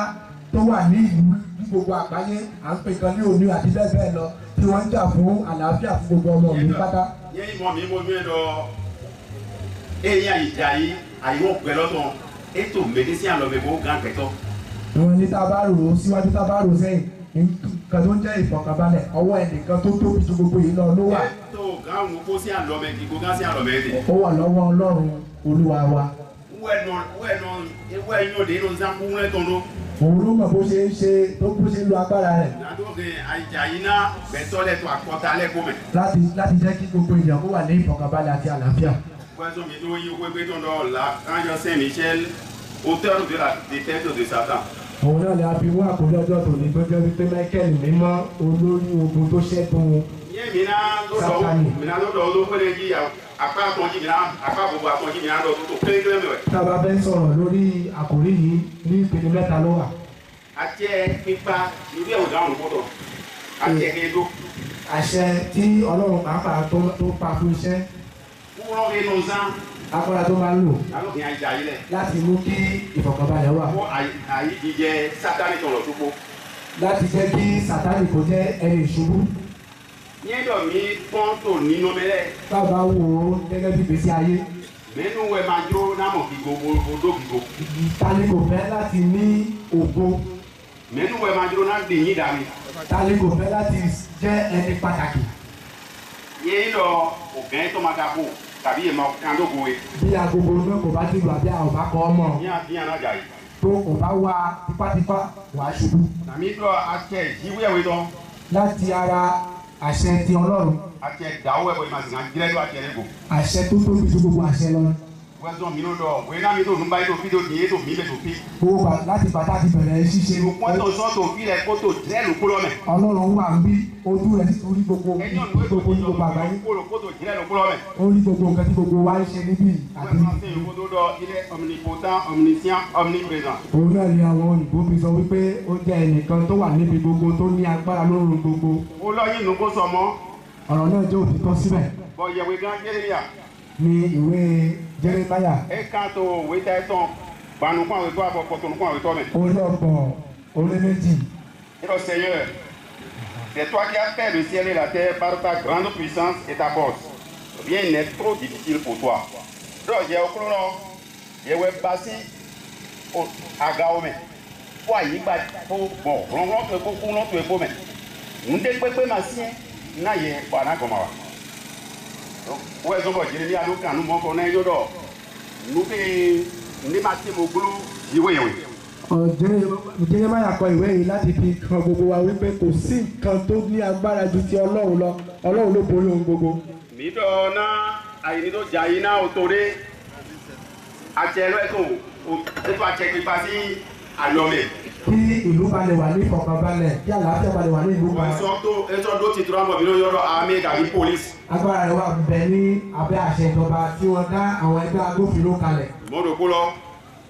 tó wà ní ìlú ní gbogbo àgbáyé à ń pè kan ní òní àti bẹ́ẹ̀ bẹ́ẹ̀ lọ tí wọ́n ń jà fún àlàáfíà fún gbogbo ọmọ ìlú pátá. yẹ́n ìmọ̀ mi mo gbé lọ eyín àyíjà yìí àyíwọ̀ pẹ̀ lọ́tọ̀ ètò mẹ́dísìn àlọ́bẹ̀bọ̀ gán pẹ̀tọ́. ìwọ̀n ní tá a bá rò ó síwájú tá a bá rò ó sẹ́yìn nǹkan tó ń jẹ́ ìfọ̀kànbalẹ̀ ọwọ́ ẹnìkan tó tóbi ju gbogbo yìí lọ ló wà. ètò gáwọn kó sí àlọ́bẹ̀ kí kó gán sí àlọ́bẹ̀ dẹ̀. ó wà lọ́wọ́ Ọlọ́run Olúwa wa. wẹ́ẹ̀ inú òde inú sáńkú wúlẹ̀ tó ń lọ. òun ló mọ̀ bó ṣe ń ṣe tó bó ṣe ń lo agbára rẹ̀. nàdóge àyíjà yìí ná bẹ̀tọ́lẹ̀ tó àkọ́tà lẹ́kọ́ mẹ́. láti jẹ́ kí gbogbo ènìyàn kó wà ní ìfọ̀kànbalẹ̀ àti àlàáfíà. Poisson mi tó yí owó gbé tó ń lọ la Archange Saint-Michel auteur de la défaite de Satan. òun náà ni a fi wá àkójọ ọjọ́ tòní tó jẹ́ wípé Michael mímọ́ olórí ogun tó ṣẹ́gun tá a bá fẹ́ sọ̀rọ̀ lórí àkòrí yìí ní ìpele mẹ́ta ló wà. Àṣẹ tí Ọlọ́run pàápàá tó pa fún iṣẹ́. Agbára tó máa ń lò láti mú kí ìfọ̀kànbalẹ̀ wà. Láti jẹ́ kí Sátánì kó jẹ́ ẹni ìṣubú. Bàbá wo gẹ́gẹ́ bí ìgbésí ayé. Tani kò fẹ́ láti ní ògo. Tani kò fẹ́ láti jẹ́ ẹni pàtàkì. Bí agogo náà kò bá ti lù àbí àwọn bá kọ́ ọmọ. Tó kò bá wá tipátipá wàá ṣubú. Láti ara àṣẹ ti Ọlọ́run. Àṣẹ tó tóbi ju gbogbo àṣẹ lọ. Gbogbo láti bàtà ti bẹ̀rẹ̀ ṣíṣe. Ọlọ́run wà ń bí ojú rẹ̀ ti torí gbogbo àgbáyé. Ó rí gbogbo nǹkan tí gbogbo wa ń ṣe níbí àti òun náà ni àwọn òyìnbó fi sọ wípé ó jẹ́ ẹnìkan tó wà níbi gbogbo tó ní agbára lórí gbogbo. Ọ̀rọ̀ náà jẹ́ òtítọ́ síbẹ̀. Ní ìwé Jeremáyà. Orí ọgbọ̀n orí méjì. C'est toi qui as fait le ciel et la terre par ta grande puissance et ta force. Rien n'est trop difficile pour toi. Donc, j'ai au clone, j'ai ouais passé au agaome. Pour y battre, pour bon, on rentre beaucoup, on rentre beaucoup, mais on découvre ma sien, n'a y est pas là comme ça. Donc, ouais, donc, j'ai dit à nous quand nous manquons un jour, nous faisons des matins au boulot, j'y vais, oui. Jeremáyà kọ ìwé yìí láti fi kan gbogbo wa wípé kò sí nǹkan tó ní agbára ju ti Ọlọ́run lọ. Ọlọ́run ló borí ohun gbogbo. Mi dọ̀ ná àyìní tó jà yín náà ó torí àjẹlọ ẹ̀kọ́ ètò àjẹpípa sí àlọ́mẹ̀. Kí ìlú balẹ̀ wà ní ìfọ̀kànbalẹ̀, kí àlàáfíà balẹ̀ wà ní ìlú balẹ̀. Ètò tó ti tura mọ̀ bí ló yọrọ àmì tàbí pólísì. Agbára rẹ̀ wà bẹ̀ ní abẹ́ àṣẹ ìjọba tí wọ́n dá àwọn ẹgbẹ́ agbófinró kalẹ̀. Mọ́dọ̀ kó lọ.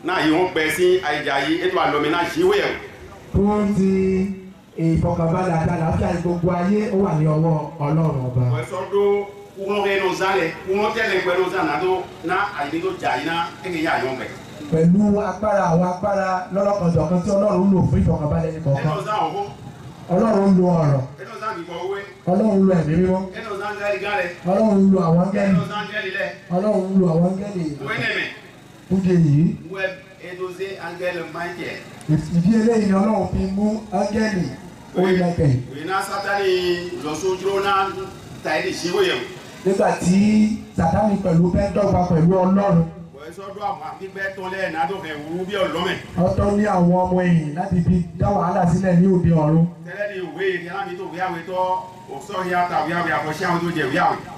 Náà yìí wọ́n pẹ̀ sí àìjàyí ètò àlọ́mí náà ṣíwé ẹ̀. Wọ́n ti ìfọ̀kànbalẹ̀ àti àlàáfíà gbogbo ayé ó wà ní ọwọ́ Ọlọ́run ọba. Ọ̀sọ́dọ̀ kúrò rẹ̀ ló zálẹ̀ kúrò tẹ́lẹ̀ pẹ̀lú zànàdó náà àìní tó jà yìí náà kéèké yà yọ̀ pẹ̀. Pẹ̀lú agbára àwọn agbára lọ́lọ́kanjọ̀kan tí Ọlọ́run lò fún ìfọ̀kànbalẹ̀ ní kọ̀ọ̀kan. Ọlọ́run lo ọ̀rọ̀. Ọlọ́run lo ẹ̀mí mímọ́. Ọlọ́run lo àwọn áńgẹ́lì. Ọlọ́run lo àwọn áńgẹ́lì. Fúnjẹ yìí. Ìdí eléyìí ni Ọlọ́run fi mú áńgẹ́lì orílẹ̀-èdè. Nígbà tí Sátánì pẹ̀lú fẹ́ dọ́gba pẹ̀lú Ọlọ́run. Ọ̀tọ̀ ní àwọn ọmọ ẹ̀yìn láti fi dá wàhálà sílẹ̀ ní òde ọ̀run.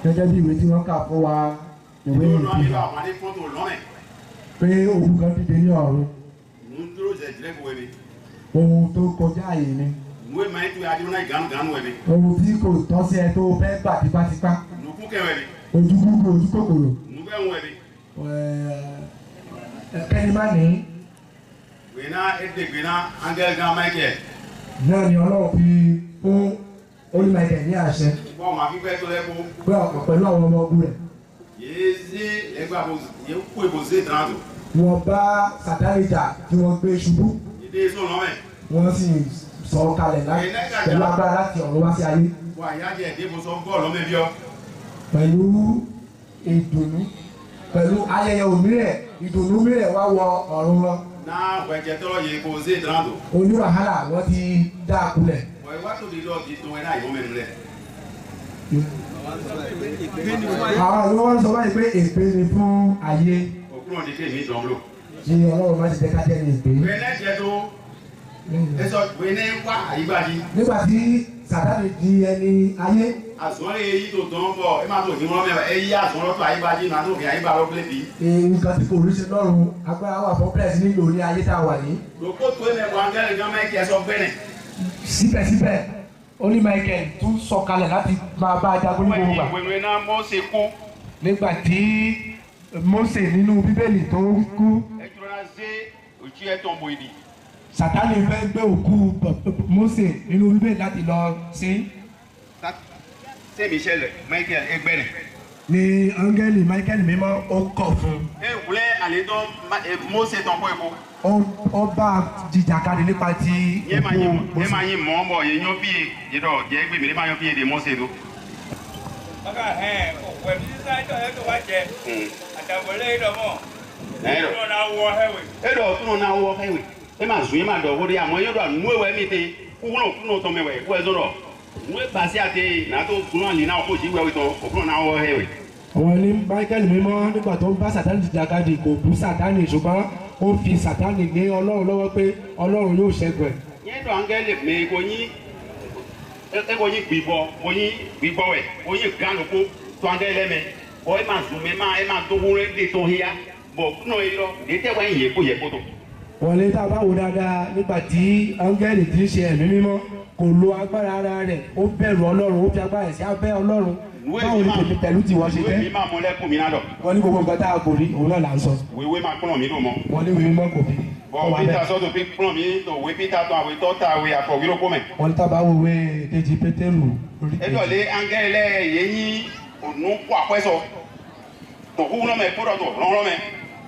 Gẹ́gẹ́ bí ìwé tí wọ́n kà fún wa, ìwé ìfihàn pé òun kan dìde ní ọ̀run. Ohun tó kọjá àyè ni. Ohun tí kò tọ́ sí ẹ tó fẹ́ gbà tipátipá. Ojú kúkú ojú kòkòrò. Kẹ́ni má ní. Náà ni Ọlọ́run fi fún Olúmọ̀ẹ́kẹ̀ ní àṣẹ. Pẹ̀lú àwọn ọmọ ogun rẹ̀. Wọ́n bá Sátánì jà tí wọ́n gbé ṣubú. Wọ́n sì sọ kalẹ̀ pẹ̀lú agbára láti ọ̀run wá sí ayé. Pẹ̀lú ìdùnnú, pẹ̀lú ayẹyẹ òmírẹ̀, ìdùnnú mìíràn wá wọ ọ̀run lọ. Oníwàhálà wọ́n ti dá a kulẹ̀. Àwọn ìwé wọn sọ báyìí pé èpè ni fún ayé. Ṣé Ọlọ́run má ti jẹ́ ká jẹ́ ní èpè? Nígbà tí Sátánì di ẹni ayé. Àsùnwọ̀n èyí tó tán bọ̀ ẹ máa tó ní wọ́n mẹ́wàá èyí àsùnwọ̀n tó àyíbájí náà tó fi àyíbá lọ pé bí. Nǹkan tí kò rí ṣe lọ́run agbára wà fún pẹ́ẹ́sì nílò ní ayé tá a wà yìí. Lòpó tó ẹ̀mẹ̀ wọ angẹ́lì gan mẹ́kì ẹ̀ sọ gbẹ́nẹ̀. Síbẹ̀síbẹ̀ ó ní Michael tún sọ̀kalẹ̀ láti máa bá a jagun ní gbogbo ìgbà. Ìwé náà Mósè kú. Nígbà tí Mósè nínú Bíbélì tó kú. Sátánì fẹ́ gbé òkú Mósè nínú Bíbélì láti lọ sí. C'est Michel, Michael Egbene. Ni áńgẹ́lì Michael mímọ́ ó kọ̀ fún. Ẹ wúlẹ̀ àlẹ́ tó Mósè tán kó epo. Ó bá jìjàkadì nípa ti òkú Mósè. Ẹ máa yin mọ́ bọ̀ yẹn yóò bí yẹ̀dọ̀ jẹ́ gbèmí ní máa yọ bí èdè Mósè tó. Bàbá òkú ẹ̀mí sísá ẹ̀jọ̀ ẹ̀ tó wá jẹ àtàwọlé ìdọ̀mọ̀. Ẹ̀dọ̀ náà wọ ẹ̀wẹ̀. Ẹ̀dọ̀ náà wọ ẹ̀wẹ̀. Ẹ máa zùn ẹ máa dọ̀ wọlé àmọ́ yóò dọ̀ nú ẹ̀wẹ̀ mi tẹ kúrò tọ́ mẹ́wẹ̀ kú ẹ̀ sọ̀rọ̀. Nú ẹ̀ pàṣẹ àti nàtó kúrò àlè náà kó sì wẹ̀wẹ̀ tán òkúrò náà wọ ẹ̀wẹ̀. Àwọn ní Michael mímọ́ nígbà tó ń bá Sátánì jìjàkadì kò bú Sátánì ṣùgbọ́n ó fi Sátánì lé Ọlọ́run lọ́wọ́ pé Ọlọ́run yóò ṣẹ́gun ẹ̀. Yẹn dọ̀ áńgẹ́lì mi kò yín gbìbọ̀ wẹ̀ kò yín gánukó tó áńgẹ́lì mẹ́ kò ẹ̀ máa zùn mẹ́ ẹ̀ máa tó wúrẹ́ dé tó híyá bọ̀ kúnà yìí lọ ètè wá yìí kó yẹ kó tó. Wọlé tá a bá wò dáadáa nígbà tí áńgẹ́lì ti ń ṣe ẹ̀mí mímọ́ kò lo agbára ara rẹ̀ ó bẹ̀rù Ọlọ́run ó fi agbára sí abẹ́ Ọlọ́run báwo ni tèmi pẹ̀lú tiwọn ṣe jẹ́. Wíwé máa mọ lẹ́kùn mi náà dọ̀. Wọ́n ní gbogbo nǹkan tá a kò rí òun náà là ń sọ. Wíwé máa kúrò mí lò mọ́. Wọ́n ní wíwé mọ́ kò bí. Bọ̀ Peter sọ́dọ̀ pé kúrò mí tó wé Peter tó àwẹ̀ tó ta àwẹ̀ àkọ̀wé ló kó mẹ́. Wọ́n ní tábà wo wé kejì Pétérù. Ẹ̀dọ̀lé áńgẹ́lẹ́ yẹ́yìn ònú kó àpẹ́sọ. Tòkú lọ́mẹ kúrò tó rán mẹ́.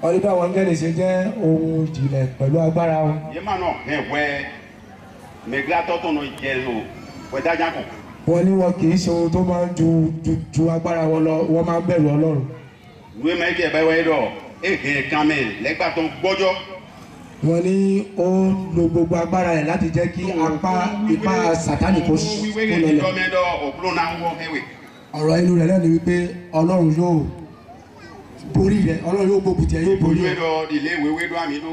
Wọ́n ní báwọn áńgẹ́lì ṣe jẹ́ ohun ìjìnlẹ̀ pẹ̀lú agbára wọn. Yé máa náà ẹ̀wẹ́ mẹ̀gílátọ́ tó nà jẹ́ lò wẹ̀dájà kù. Wọ́n ní wọn kì í ṣe ohun tó máa ń ju agbára wọn lọ wọ́n máa ń bẹ̀rù Ọlọ́run. Ìwé mẹ́kì ẹ̀bá ìwé dọ̀ èhè kàmẹ́ lẹ́gbà tó ń gbọ́jọ́. Wọ́n ní ó lo gbogbo agbára rẹ̀ láti jẹ́ kí ipá Sátánì kó lọlẹ̀. Ọ̀rọ̀ inú rẹ̀ lẹ́nu wípé Ọlọ́run yóò borí rẹ̀ Ọlọ́run yóò gbógun tiẹ̀ yóò borí rẹ̀. Ìwé dọ̀ ilé ìwé dọ̀ àmì ló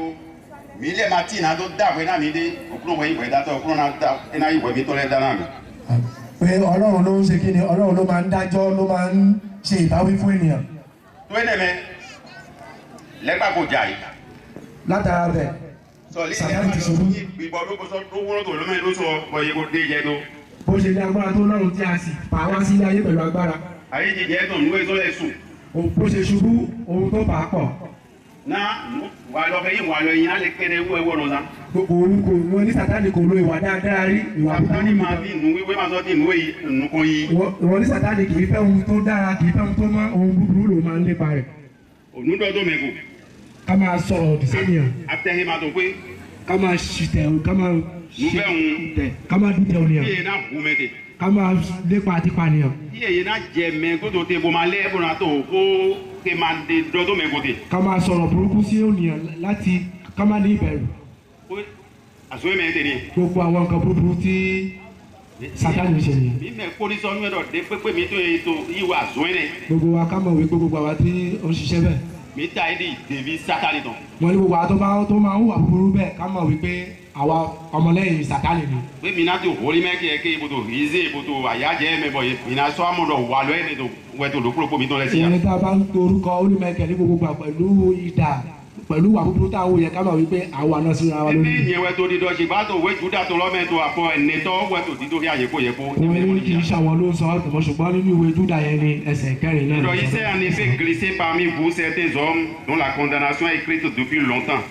mi lè máa tì náà tó dàgbé náà mi dé òkúrò wẹ̀ ìwé dátọ̀ òkúrò náà ìwé mi tó lẹ́ dáná mi. Pé Ọlọ́run ló ń ṣe kí ni Ọlọ́run ló máa ń dájọ́ ló máa ń ṣe ìbáwí fún ènìyàn. Tó ẹ̀ dẹ̀mẹ́ lẹ́gbà kò jà yìí. Látara bẹ̀ Sátánì ti ṣubú. Ìgbọ̀ ló sọ tó wúrọ̀ tó lómẹ́ ló sọ bọ̀yẹ̀ kó dé jẹ́ tó. Bó ṣe ní agbára tó lọ́run tí a sì pa wá sí ayé pẹ̀lú agbára. Ayé jíjẹ́ tó nú èso lẹ̀ sùn. Bó ṣe ṣubú ohun tó bàá pọ̀. Náà wà lọ fẹ́ yìí wà lọ yìí á lè kéré wú ẹwọ́ lọ́sàn. Gbogbo orúkọ wọn ní Sátánì kò lo ìwà dáadáa rí ìwà búburú. Sátánì máa bí ìnú wíwé máa sọ ti ìnú èyí nùkún yìí. Wọ́n ní Sátánì kì í fẹ́ ohun tó dára kì í fẹ́ ohun tó mọ́ ohun búburú ló máa ń lépa rẹ̀. Ònúdọ́dọ́ mẹ́kù. Ká máa sọ̀rọ̀ òdì sẹ́niyàn. Atẹ́hìn máa tó pé. Ká máa ṣìtẹ̀ ká máa ṣìtẹ̀ ká máa dúdẹ̀ ònìyàn. Bí èyí náà kú mẹ́tẹ̀. Ká máa lépa àti pànìyàn. Bí èyí náà jẹ mẹ́ kó tó tẹ bó máa lé ẹ̀bùn náà tó kó ké máa de dọ́dọ́ mẹ́kù tẹ. Ká máa sọ̀rọ̀ burúkú sí ònìyàn láti ká máa ní ìbẹ̀rù. Àsọyé mẹ́rin tẹ̀ ní. Gbogbo àwọn nǹkan burúkú tí Sátánì ṣe nìyẹn. Mi mẹ́ kó ní sọ yín dọ̀ dé pépé mi tó yẹ tó yíwọ àsọyé rẹ̀. Gbogbo wa ká mọ̀ wípé gbogbo àwa tí ó ń ṣiṣẹ́ bẹ́ẹ̀. Mi ta ẹ́ di dèbí Sátánì tán. Wọ́n ní gbogbo àwọn tó máa ń hùwà búburú bẹ́ẹ̀ ká mọ̀ wípé àwa ọmọlẹ́yìn Sátánì ni. Pé mi náà ti wọlé mẹ́kì ẹ̀ ké ibùdó ìzé ibùdó àyájẹ́ mẹ́bọ̀ yìí mi náà sọ àmúdọ̀ wà lọ́yẹ̀ ní wẹ́tò lókùrọ̀pọ̀ mi tó lẹ́sìn yà. Ìyẹn tá a bá ń torúkọ olùmẹ̀kẹ́ ní gbogbo gbà pẹ̀lú ìdà pẹ̀lú wà búburú táwọn yẹ ká mọ̀ wípé àwa náà sí ara wa lórí. Ẹbí ìyẹn wẹ́tò dídọ̀ ṣe bá tó wé júdà tó lọ́mẹ́tò àpọ̀ ẹ̀nẹ́tọ́ wẹ́tò dídọ̀ yà yẹ̀kọ́ yẹ̀kọ́. Wọ́n ní kì í ṣàwọn ló ń sọ ọ̀tọ̀ ṣùgbọ́n nínú ìwé Júdà yẹn ni ẹsẹ̀ kẹrin náà. Il s'est en effet glissé parmi vous certains hommes dont la condamnation est écrite depuis longtemps.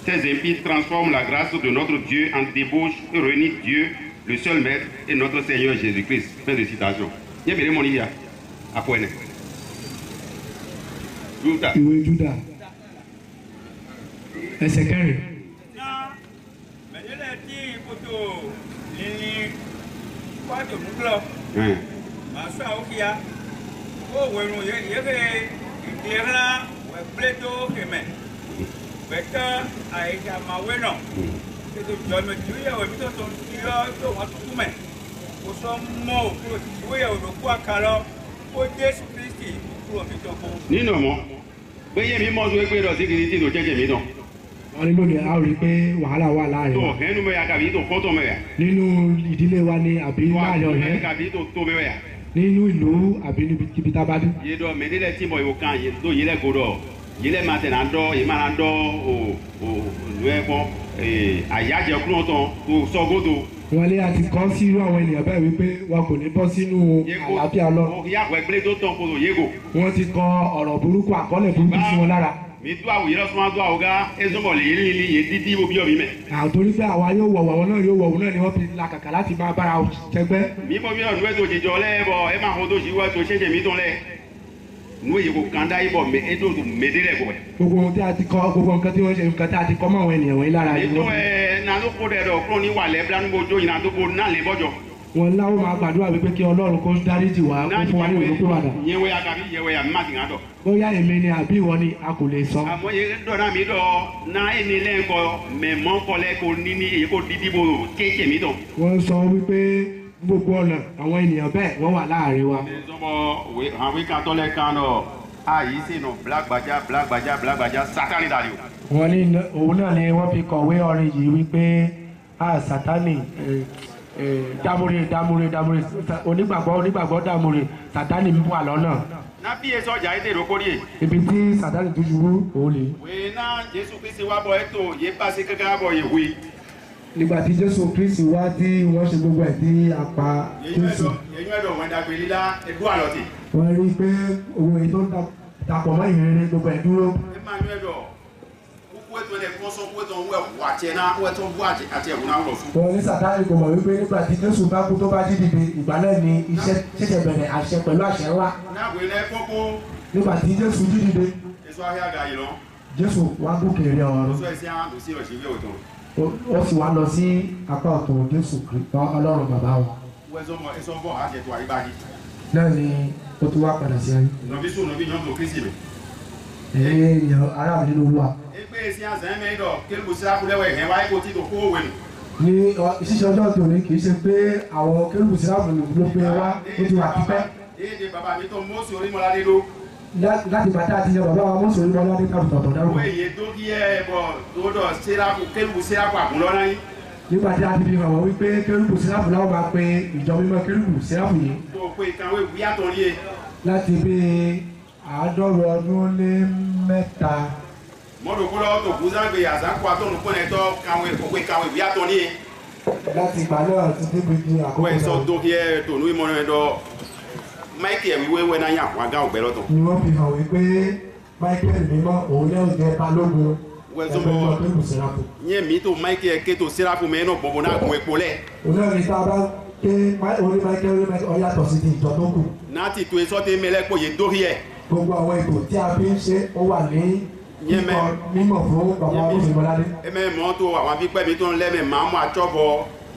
Ces impies transforment la grâce de notre Dieu en débauche et renient Dieu, le seul Maître et notre Seigneur Jésus-Christ. Fin de citation. Yẹ bẹ̀rẹ̀ mọ̀ níyà àpọ̀ ẹ̀nẹ̀. Ìwé Júdà ẹsẹ̀ kẹrin. Mẹ̀lẹ́lẹ̀ tí kòtò ní kwájú múlọ̀. Màá sọ àwọn kìíya. Ó wẹ̀rù yẹ́fẹ̀ ìdíyẹ́rẹ́ wẹ̀ tó kẹmẹ̀. Bẹ̀tẹ̀ àyíká máa wẹ̀ náà. Ètò ìjọba ìyẹ̀wò mi tó tó yọ tó wọ́n tó kú mẹ̀. Kò sọ mọ́ òkúrò ìwéyàwó ló kú àkàlọ́. Ó Jésù Kristi kúrò mi tó kú. Nínú ọmọ, gbẹ́yẹ̀ mi mọ́ tó gbé lọ sí kìrìtì tó jẹ́jẹ̀ mi náà. Wọ́n ní lónìí a rí i pé wàhálà wà láàrin wa. Tó ẹnu mẹ́ya kàbí tó fọ́tọ̀ mẹ́ya. Nínú ìdílé wa ni àbí láàrin ọ̀rẹ́. Kàbí tó tó mẹ́ya. Nínú ìlú àbí níbi tá a bá dé. Yé dọ̀ mẹ́ nílẹ̀ tí mo yóò kan yé tó yẹlẹ̀ kó dọ̀ yẹlẹ̀ máa tẹ̀ náà dọ̀ yé máa dọ̀ o lu ẹ̀ kọ́ àyájẹ kúrò tán tó sọ́gódò wọ́n lé àti kọ́ sí irú àwọn ènìyàn bẹ́ẹ̀ wípé wọn kò ní bọ́ sínú àlàáfíà lọ. wọ́n ti kọ ọ̀rọ̀ burúkú àkọọ́lẹ̀ burúkú sí wọn lára. mi tó àwòyẹ lọ́sùn tó àwògá ezumọ̀ lè yẹlẹ yẹ dídí mo bí ọ̀mí mẹ́. àtòrí pé àwa yóò wọ̀ wọ̀ náà yóò wọ̀ wọ̀ náà ni wọ́n fi la kàkà láti máa bára tẹgbẹ́. mi mọ̀ mi náà nu ètò ìjọ lẹ́ẹ̀bọ̀ ẹ máa hó tó ṣíwọ́ tó ṣẹ̀ṣẹ̀ mi tán lẹ̀ nu èyí kò kàn dá ibọ̀ ètò mèdè lẹ̀ bọ̀. gbogbo ohun tí a ti kọ gbogbo nǹkan tí wọ́n ṣe nǹkan tí a ti kọ́ mọ́ àwọn ènìyàn wọ̀nyí lára. ètò ẹ̀ nanúkú dẹ̀ dọ̀ kúrò ní wàlẹ̀ bíláńgbòjó yìí nanúkú náà lè bọ́jọ. wọn láwọn máa gbàdúrà wípé kí Ọlọ́run kó dáríjì wá kó fún wa ní ìlú kúrò àdá. yẹwẹ àgàbí yẹwẹ àmì má ti hàn dọ. bóyá èmi ni àbí ìwọ ni a kò lè sọ. àmọ́ yẹ dọ̀nà mi dọ̀ náà ẹni lẹ́ńkọ mẹ̀mọ́ kọlẹ́ kò ní ní èyí kò dídí bò kéèké mi dọ̀. wọ́n sọ wípé gbogbo ọ̀nà àwọn ènìyàn bẹ́ẹ̀ wọ́n wà láàrin wa. àwọn ìkàtọ́lẹ̀ kan náà àyè sínú blagbàjá sátani dàrí o. wọ́n ní òun náà ni wọ́n fi kọ̀wé orin yìí wípé sátani dámúre onígbàgbọ́ dámúre sátani ń wà lọ́nà. na bí èso ọjà èdè ìrókòrí ẹ. ibi tí sátani tó ṣubú òun lè. wèé náà Jésù Kristi wá bọ̀ ètò yé pàṣẹ kankan bọ̀ yé wí. nígbà tí Jésù Kristi wá tí wọ́n ṣe gbogbo ẹ̀ tí a pa Jésù. èyí ẹ̀dọ̀ wọn dàgbé lílá ẹ̀dú àlọ́tì. wọ́n rí i pé owó èyí tó ń dàpọ̀ mọ́ ìrere gbogbo ẹ̀ dúró. ẹ máa ń ẹ̀dọ̀ kúkú ètò ẹ̀ kó sọ kúkú ètò wà tiẹ̀ náà wọ́n tó wà àti ẹ̀wọ̀n náà lọ fún. wọ́n ní Sátánì kò mọ̀ wípé nígbà tí Jésù bá kú tó bá jí dìde ìgbà náà ni iṣẹ́ ṣẹ̀ṣẹ̀ bẹ̀rẹ̀ àṣẹ pẹ̀lú àṣẹ ńlá. nígbà tí Jésù jí dìde. Jésù wá gòkè rẹ̀ ọ̀run. ó sì wá lọ sí apá ọ̀tún Jésù Ọlọ́run bàbá wọn. náà ni ó tún wá padà sí ayé. èèyàn ará mi nínú Olúwa. ní ṣíṣe ọjọ́ tòní kì í ṣe pé àwọn kérúbù síráàbù ló gbé wá ó ti wà tipẹ́. láti bàtà àti yan bàbá wa Mósè Orímọládé kábù tọ̀tọ̀ dárúkọ. nígbà tí a ti fi hàn wọ́n wípé kérúbù síráàbù láwọn máa pe ìjọ mímọ́ kérúbù síráàbù yìí. láti bí 100 ọdún lé 3. mọ́tò kúlọ̀ tó kú sáńgbé àsánkú àtọ́nù pọ́n ẹ̀tọ́ káwọn ìkọ̀wé káwọn ìwé àtọ́ ní. láti ìgbà náà ti débi di àkókò náà. wọ́n sọ tó kí ẹ tònú ìmọ̀ràn ẹ̀dọ́ Michael wíwẹ́ náà yàn wọ́n gá ògbẹ́ lọ́tọ̀. ni wọ́n fi hàn wípé Michael mímọ́ òun náà jẹ́ balógun ẹgbẹ́ ọdún sẹ́ráfù. yẹn mi tó Michael kéto sẹ́ráfù mẹ́rin náà gbọ̀ngbọ̀n náà gun epo lẹ̀. òun náà ní tá a bá ké orí Michael ọ̀yàtọ̀ sí ti ìjọ tó kù. náà ti to esọ́ tẹ́ mẹ́lẹ́pọ̀ yé dórí ẹ̀. gbogbo àwọn ètò tí a fi ń ṣe ó wà ní mímọ̀ fún bàbá Mósè Orímọládé. ẹ mẹ́ mọ́ tó àwọn abípẹ́ mi tó ń lẹ́mẹ̀ máa mú àtọ́bọ̀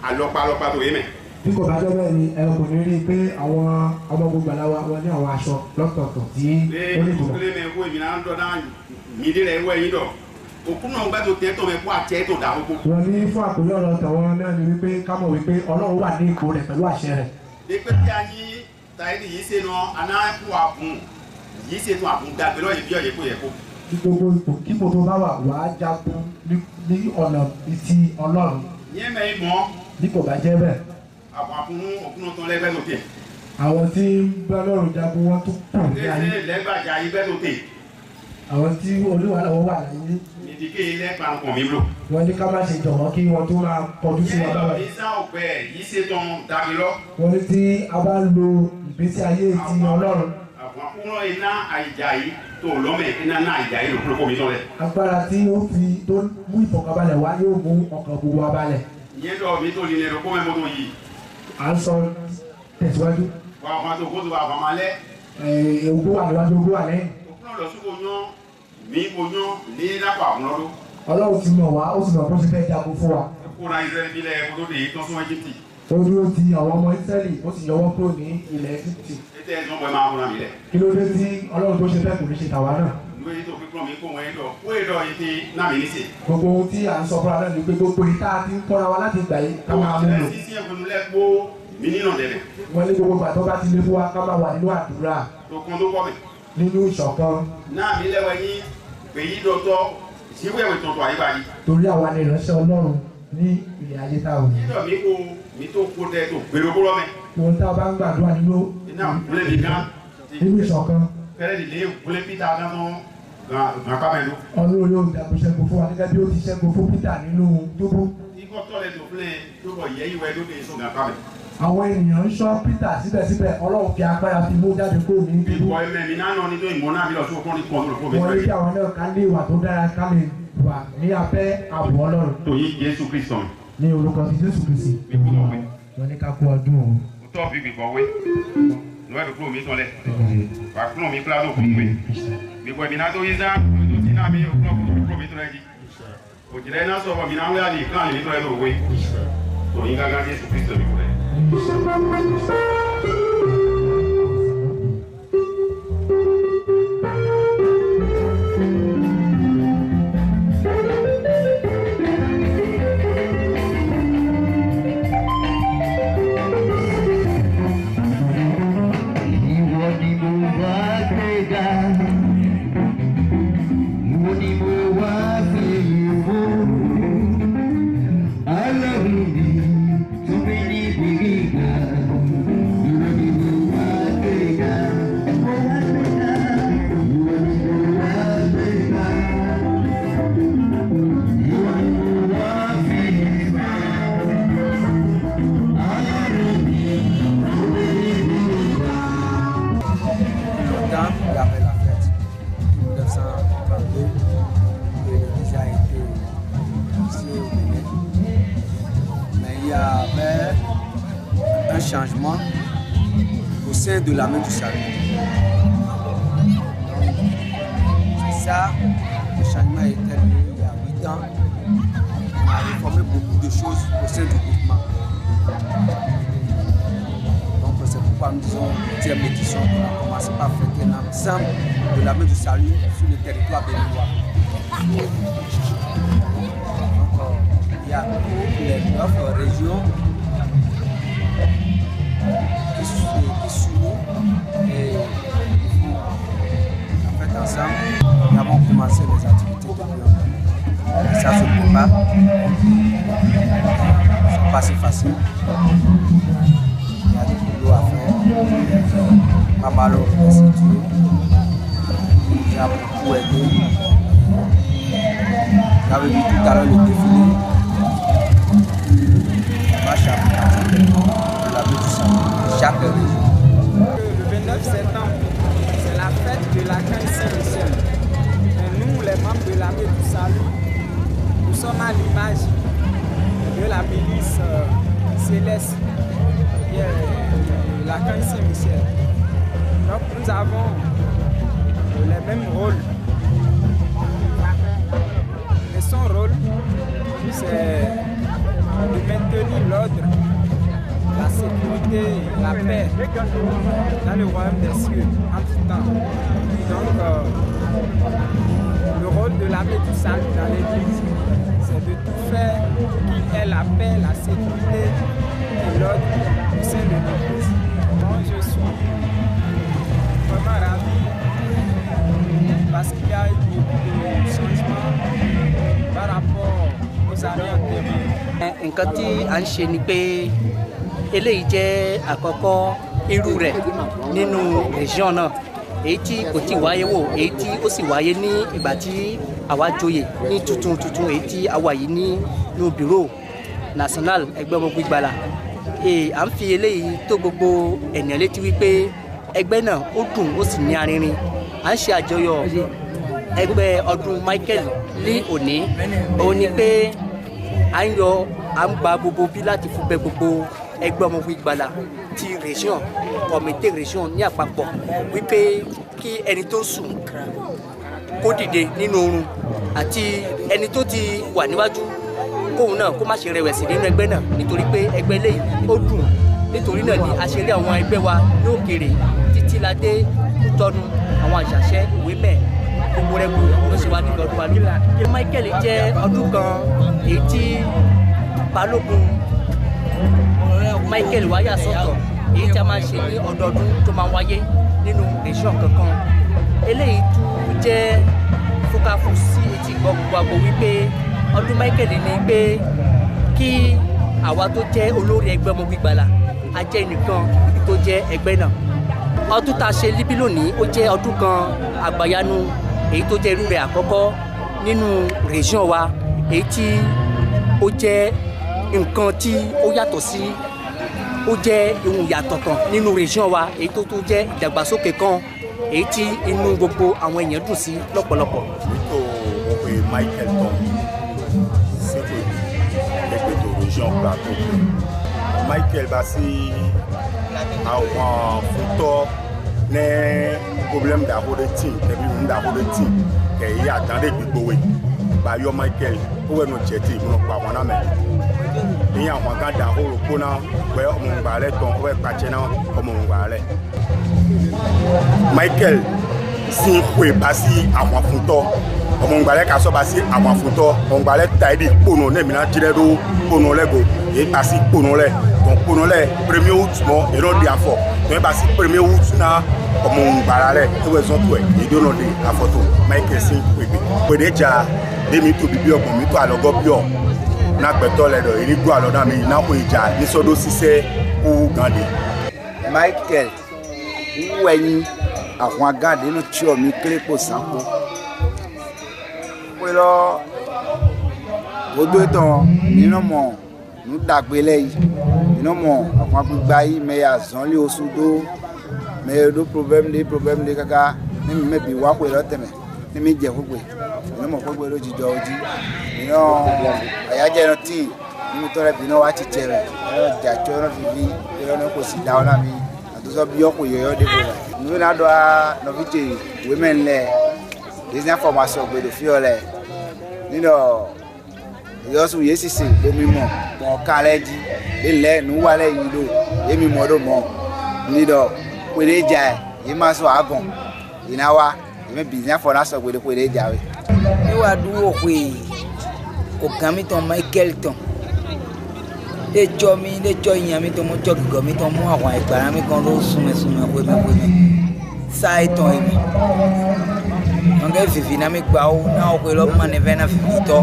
àlọ́pàlọ́pà tó yé mẹ́. bí kò bá jẹ́ bẹ́ẹ̀ ni ẹ kò ní rí i pé àwọn ọmọ gbogbo àláwa wọn ní àwọn aṣọ lọ́tọ̀ọ̀tọ̀ tí ó lè jùlọ. ilé mẹ́kọ́ èmi náà ń dọ̀ náà mídé rẹ̀ wẹ̀ yín dọ̀ òkú náà gbẹ́ tó tẹ́ tó mẹ́kọ́ àtẹ́ tó dà gbogbo. wọ́n ní fún àkórí ọ̀rọ̀ tàwọn náà ni wípé ká mọ̀ wípé Ọlọ́run wà ní ipò rẹ̀ pẹ̀lú àṣẹ rẹ̀. dépẹ́ tí a yí tàyẹ́dì yìí ṣe náà anáàkú àbùn yìí ṣe tún àbùn dàgbé lọ́yẹ̀ bí ọ̀yẹ́ kó yẹ kó. gbogbo ipò kíkò tó bá wà wà á jagun ní ọ̀nà ti Ọlọ́run. yẹn mẹ́ mọ́. bí kò bá jẹ́ bẹ́ẹ̀. àwọn àkúnú tó lẹ́gbẹ́ tó tẹ̀. àwọn tí ń bá Ọlọ́run jagun wọn tó pọ̀ ní ayé. lẹ́gbàjà ibẹ́ tó tẹ̀. àwọn tí Olúwa lọ́wọ́ wà láyé. ìdíkè lẹ́gbàá kan mi lò. wọ́n ní ká má ṣe jọ̀wọ́ kí wọ́n tó máa kọjú sí wọn báwọn. ìsá ọ̀pẹ yìí ṣe tán dàbí lọ. wọ́n ní tí a bá lo ìgbésí ayé ti Ọlọ́run. àwọn akúnrán iná àìjà yìí tó lọ́mẹ̀ iná náà àìjà yìí lòkúrò kómi tán rẹ̀. agbára tí ó fi tó mú ìfọ̀kànbalẹ̀ wá yóò mú ọkàn gbogbo wa balẹ̀. ìyẹn dọ̀ mi tó lè lẹ́nu kó mẹ́mọ́ tó yìí. à ń sọ tẹ̀síwájú. wà á máa tó kó tó bá a fà máa lẹ́. ogún wà níwájú ogún wà lẹ́yìn. òkúrò lọ sí kò yán mi kò yán ní lápá àkúnrọ́dọ́. Ọlọ́run ti mọ̀ wá ó sì mọ̀ bó ṣe fẹ́ jagun fún wa. kóra Israẹli bílẹ̀ kó tó dé tán fún Íjíbítì. ó dúró ti àwọn ọmọ Ísírẹ́lì ó sì yọwọ́ kúrò ní ilẹ̀ Íjíbítì. ètò ẹ̀ náà bọ̀ máa kúra mi lẹ̀. kí ló dé tí Ọlọ́run tó ṣe fẹ́ kò ní ṣe tàwa náà. ìwé yìí tó fi kúrò mi kó wọn ẹ̀dọ̀ kó ẹ̀dọ̀ yìí ti náà mi ní sè. gbogbo ohun tí à ń sọ fúnra náà ni pé gbogbo ìta ti ń kọ́ra wa láti gbà yìí ká máa mú lò. sísí ẹ̀gbọ́nulẹ̀ kó mi nínà dẹ̀rẹ̀. wọ́n ní gbogbo ìgbà tó bá ti lé fún wa ká máa wà nínú àdúrà. tó kún tó kọ́ mi. nínú ìṣọ̀kan. náà mi lẹ́wọ̀ yín pèyí dọ̀tọ̀ síwé ìwé tuntun àyíká yìí. torí àwa ni ìránṣẹ́ Ọlọ́run ní ilẹ̀ ayé tá a wò. nígbà mi tó kó tẹ tó gbèrò kó lọ́mẹ. ohun tá a bá ń gbàdúrà nínú ìṣọ̀kan. nínú ìṣọ̀kan. fẹ́rẹ́ dìde ìwúlẹ̀ pété àdáná dans Kamenu. Ọlọ́run yóò dàgbò ṣẹ́gun fún wa gẹ́gẹ́ bí ó ti ṣẹ́gun fún Peter nínú túbú. Ikọ̀ tọ́lẹ̀ tó filẹ̀ tó bọ̀ yẹ ìwé lóde ìṣògùn Kamenu. Àwọn ènìyàn ń ṣọ́ Peter síbẹ̀síbẹ̀ Ọlọ́run fi agbára fi mú jáde kó ní túbú. Ìwọ ẹ̀mẹ̀ mi náà ní tó ìmọ̀ náà bí lọ sí òkú ní kọ́ lórí fún mi. Wọ́n rí kí àwọn náà ká lé ìwà tó dára ká lè wà ní abẹ́ ààbò Ọlọ́run. Tòyí Jésù Kristo. Ní orúkọ ti Jésù Kristi. Wọ́n ní ká kú ọdún o. Tọ́ fi gbìgbọ́ wé. Lọ́wọ́ ẹ̀dùn kúrò mi tọ́lẹ̀. Wà kúrò mi kílá ló kúrò mi. Gbìgbọ́ ìbí náà tó yí sá. Òjò tí náà mi kúrò mi tọ́lẹ̀ jí. Òjìlẹ̀ náà sọ̀rọ̀ mi náà wíyá ní ìkànnì mi tọ́lẹ̀ lówó. Tòyí gángan Jésù Kristo mi kúrẹ̀. Changement au sein de la main du salut. C'est ça, le changement est terminé il y a 8 ans. On a réformé beaucoup de choses au sein du groupement. Donc c'est pourquoi nous disons 10e édition qu'on a commencé par fêter l'ensemble de la main du salut sur le territoire béninois. Donc il y a toutes les 9 régions qui s'unissent et en fait ensemble nous avons commencé les activités depuis longtemps. Ça se prépare, c'est pas si facile, il y a du boulot à faire, pas mal d'instituts, j'ai beaucoup aidé. J'avais vu tout à l'heure le défilé, marche à de la baie du Salut. Chaque région. Le 29 septembre, c'est la fête de la Canne Saint-Michel. Et nous, les membres de l'armée du Salut, nous sommes à l'image de la milice céleste, qui est la Canne Saint-Michel. Donc nous avons les mêmes rôles. Et son rôle, c'est de maintenir l'ordre, la sécurité, la paix dans le royaume des cieux en tout temps. Donc, le rôle de l'armée du salut dans l'église, c'est de tout faire pour qu'il y ait la paix, la sécurité et l'ordre au sein de l'église. Donc, je suis vraiment ravi parce qu'il y a eu beaucoup de changements par rapport aux années antérieures. Nǹkan tí à ń ṣe ni pé eléyìí jẹ́ àkọ́kọ́ irú rẹ̀ nínú region náà, èyí tí kò tí wáyé wò, èyí tí ó sì wáyé ní ìgbà tí àwa joyè ní tuntun èyí tí a wà yìí nínú bureau national ẹgbẹ́ ọmọ Ìgbàlà. À ń fi eléyìí tó gbogbo ènìyàn létí wípé ẹgbẹ́ náà ó dùn ó sì ní arinrin. À ń ṣe àjọyọ̀ ẹgbẹ́ ọdún Michael ní òní, òun ni pé à ń gba gbogbo bí láti fún bẹ gbogbo ẹgbẹ́ ọmọ Ìgbàlà ti region comité region ní àpapọ̀ wípé kí ẹni tó sùn kó dìde nínú oorun àti ẹni tó ti wà níwájú kóun náà kó má ṣe rẹ̀wẹ̀sì nínú ẹgbẹ́ náà, nítorí pé ẹgbẹ́ lẹ́yìn ó dùn. Nítorí náà ni a ṣe rí àwọn ẹgbẹ́ wa ní òkèèrè títí la dé Kútọ́nù, àwọn Àṣàṣẹ́, Ìwémẹ̀, gbogbo rẹ̀ ló ṣe wá níbi ọdún wa lóla. Michael jẹ́ ọdún kan èyí tí Balógun Michael wáyà sọ́tọ̀, èyí tí a máa ń ṣe ní ọdọọdún tó máa ń wáyé nínú region kankan. Eléyìí tún jẹ́ fúkàfù sí etí gbọ́ gbogbo àgbo wípé ọdún Michael ni pé kí àwa tó jẹ́ olórí ẹgbẹ́ ọmọ Ìgbàlà a jẹ́ nìkan tó jẹ́ ẹgbẹ́ náà. Ọdún tá a ṣe níbí lónìí ó jẹ́ ọdún kan àgbàyanu èyí tó jẹ́ irú rẹ̀ àkọ́kọ́ nínú région wa èyí tí ó jẹ́ nǹkan tí ó yàtọ̀ sí ó jẹ́ ohun yàtọ̀ kan nínú région wa èyí tó jẹ́ ìdàgbàsókè kan èyí tí inú gbogbo àwọn èèyàn dùn sí lọ́pọ̀lọpọ̀. nítorí wọ́n pe Michael Tom sèpè lẹ́gbẹ̀ẹ́ tó région plateau Michael bá sí àwọn fúntọ́ ní problème d'àkóde tí ẹbí mi d'àkóde tí kẹ̀yí àtàndé gbígbówé bayọ Michael ó wẹ̀ nù jẹ̀tì ìmúnà pa àwọn náà mẹ́rin ìyẹn àwọn kan dà hóró kóná pẹ́ ọmọ òǹgbà rẹ̀ tán ó wẹ̀ pàṣẹ náà ọmọ òǹgbà rẹ̀ Michael sì ń pè bá sí àwọn fúntọ́ ọmọ òǹgbà rẹ̀ kà sọ́ bá sí àwọn fúntọ́ òǹgbà rẹ̀ ta ẹ̀dì kpónú ní mìíràn jílẹ̀ ló kpónú lẹ́gò èyí bá sí kpónú lẹ̀ donc kpónú lẹ̀ premier août mọ́ èyí di afọ donc bá sí premier août náà ọmọ òǹgbà rẹ̀ ewé zọ́tò ẹ̀ èyí dó di afọ́tò Michael sì ń pèbè pèdè jà démi tó bíbí ọgbọ̀n mi tó àlọ́gọ́ bíọ̀ náà gbẹ̀tọ́ lẹ̀ dọ̀ èyí gbọ́ àlọ́ náà mi náà kò ìjà nísọdọ́ sísẹ́ kú gàdé. Michael wẹ̀yìn àwọn agádé ló tí omi kéré pò sápò pé lọ odò ìtàn nínú mọ̀ ní dàgbé lẹ́yìn nínú mọ̀ àwọn agbègbè yìí mẹ́yà zọ́nlé oṣù tó mẹ́yà odò problème dé kaka ní mi mẹ́bi wá pé lọ́tẹ̀mẹ̀ ní mi jẹ́ pípé nínú mọ̀ pípé ló jíjọ ojú nínú àyájẹ́ ẹran tíì nínú tọ́lẹ̀ bí náà wá ti jẹ rẹ̀ ẹ̀rọ jàjọ́ náà fi bí ẹ̀rọ náà kò sì dáwọ́ náà mi àtúnṣe bí ọkọ̀ yọ̀yọ́ dé bò rẹ̀ nínú náà dọ́ nọ́fíjì women lẹ̀ des informations gbèdè fíọ́ lẹ̀ nínú ìyọ́sùn yé sísè lómi mọ̀ mọ̀ kálẹ̀ jí ilẹ̀ nùwálẹ̀ yìí lò yémi mọ̀ ló mọ̀ nínú pèlè jà ẹ̀ yìí máa sọ àgàn ìnáwá yìí bí des informations gbèdè pèlè jà wẹ̀. níwà dúró pé ọ̀gá mi tán Michael tán lẹ́jọ́ ìyàn mi tán mọ́ jọ́ gígọ́ mi tán mú àwọn ìgbàlá mi kan ló súnmẹ́súnmẹ́ pẹ́mẹ́pẹ́mẹ́ sáì tán èmi wọn kẹ́ fìfì náà mi gbà ó náà ó pé lọ́ mọ̀nẹ́ fẹ́ náà fìfì tọ́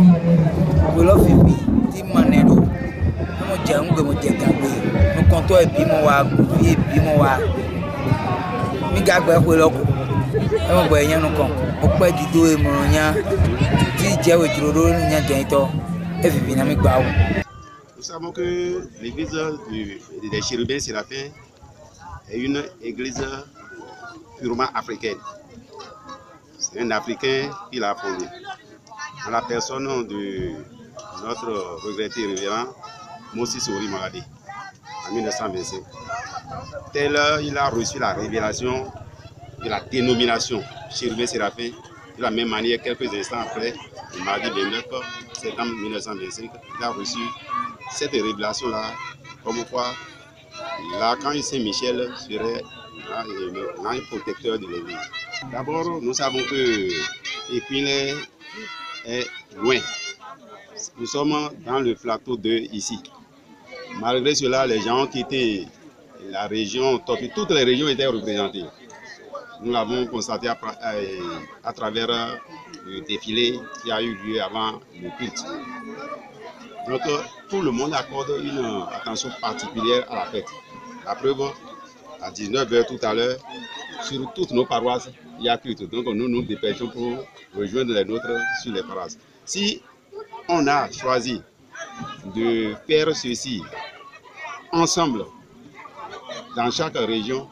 pé lọ́ fìfì tí mọ̀nẹ́ lò ní mo jẹ́ ń gbé mo jẹ́ gàgbé mo kàn tọ́ ẹ̀bí mo wá fi ẹ̀bí mo wá mi gàgbé pé lọ́kọ̀ ẹ mọ̀ gbọ́ ẹ̀yẹ́nu kan mo pẹ́ dídó ìmọ̀ràn yẹn tí ìjẹ́ òjòrò lórí yẹn jẹ́ ìtọ́ ẹ̀ fìfì náà mi gbà ó. Nous savons que l'église des chérubins séraphins est une église purement africaine. C'est un Africain qui l'a fondée. En la personne de notre regretté révérend Moses Ori Maladé en 1925. Tel il a reçu la révélation de la dénomination chérubins séraphins de la même manière quelques instants après, le mardi 29 septembre 1925, il a reçu cette révélation-là, comme quoi l'archange Saint-Michel serait l'ange protecteur de l'Église. D'abord, nous savons que Épinay est loin. Nous sommes dans le plateau 2 ici. Malgré cela, les gens qui étaient la région, toutes les régions étaient représentées. Nous l'avons constaté à travers le défilé qui a eu lieu avant le culte. Donc, tout le monde accorde une attention particulière à la fête. La preuve, à 19h tout à l'heure, sur toutes nos paroisses, il y a culte. Donc, nous nous dépêchons pour rejoindre les nôtres sur les paroisses. Si on a choisi de faire ceci ensemble dans chaque région,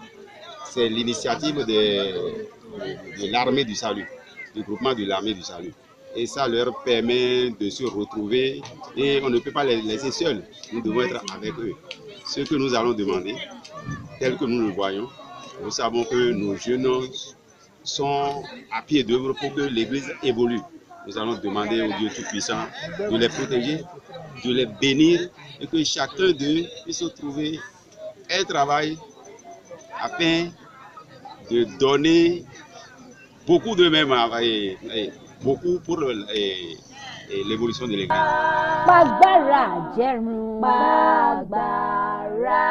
c'est l'initiative de l'armée du salut, du groupement de l'armée du salut. Et ça leur permet de se retrouver et on ne peut pas les laisser seuls. Nous devons être avec eux. Ce que nous allons demander, tel que nous le voyons, nous savons que nos jeunes sont à pied d'œuvre pour que l'Église évolue. Nous allons demander au Dieu Tout-Puissant de les protéger, de les bénir et que chacun d'eux puisse trouver un travail afin de donner beaucoup d'eux-mêmes, beaucoup pour l'évolution de l'Église. Gbàgbára àjẹrun. Gbàgbára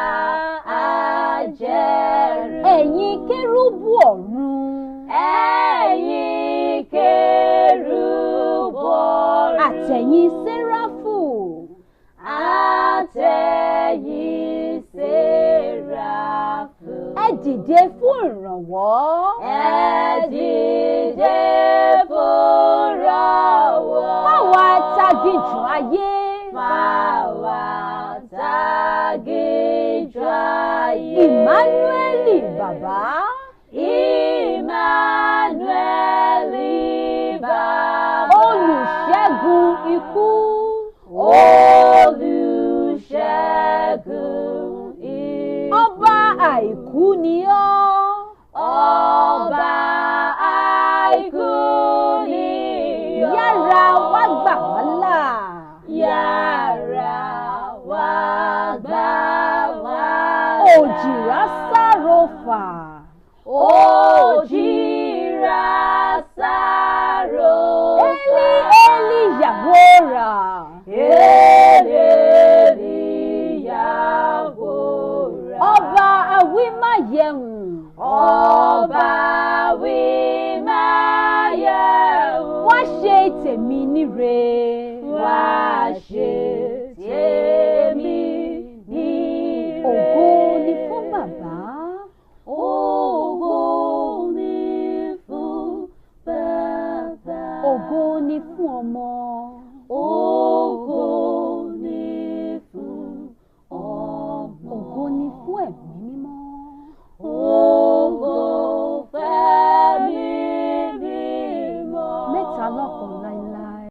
àjẹrun. Ẹ̀yin kérúbù ọ̀run. Ẹ̀yin kérúbù ọ̀run. Àtẹ̀yin séráfù. Àtẹ̀yin séráfù. Ẹ dìde fún ìrànwọ́. Ẹ dìde fún ìrànwọ́. Fáwa tágìjù ayé. Fáwa tágìjù ayé. Emmanuel bàbá. Emmanuel bàbá. Olùṣẹ́gun ikú. Olùṣẹ́gun ikú. Ọba àìkú ni ọ́. Ọba àìkú ni ọ́. Yára wá gbà wá là. Yára wá gbà wá là. Òjìrá sáròfà. Òjìrá sáròfà. Eli yàwòrà. Eli yàwòrà. Ọba àwímáyẹ̀hùn. Ọba àwímáyẹ̀hùn. Wá ṣe tèmi níre. Wá ṣe tèmi níre. Ògo ni fún bàbá. Ògo ni fún bàbá. Ògo ni fún ọmọ.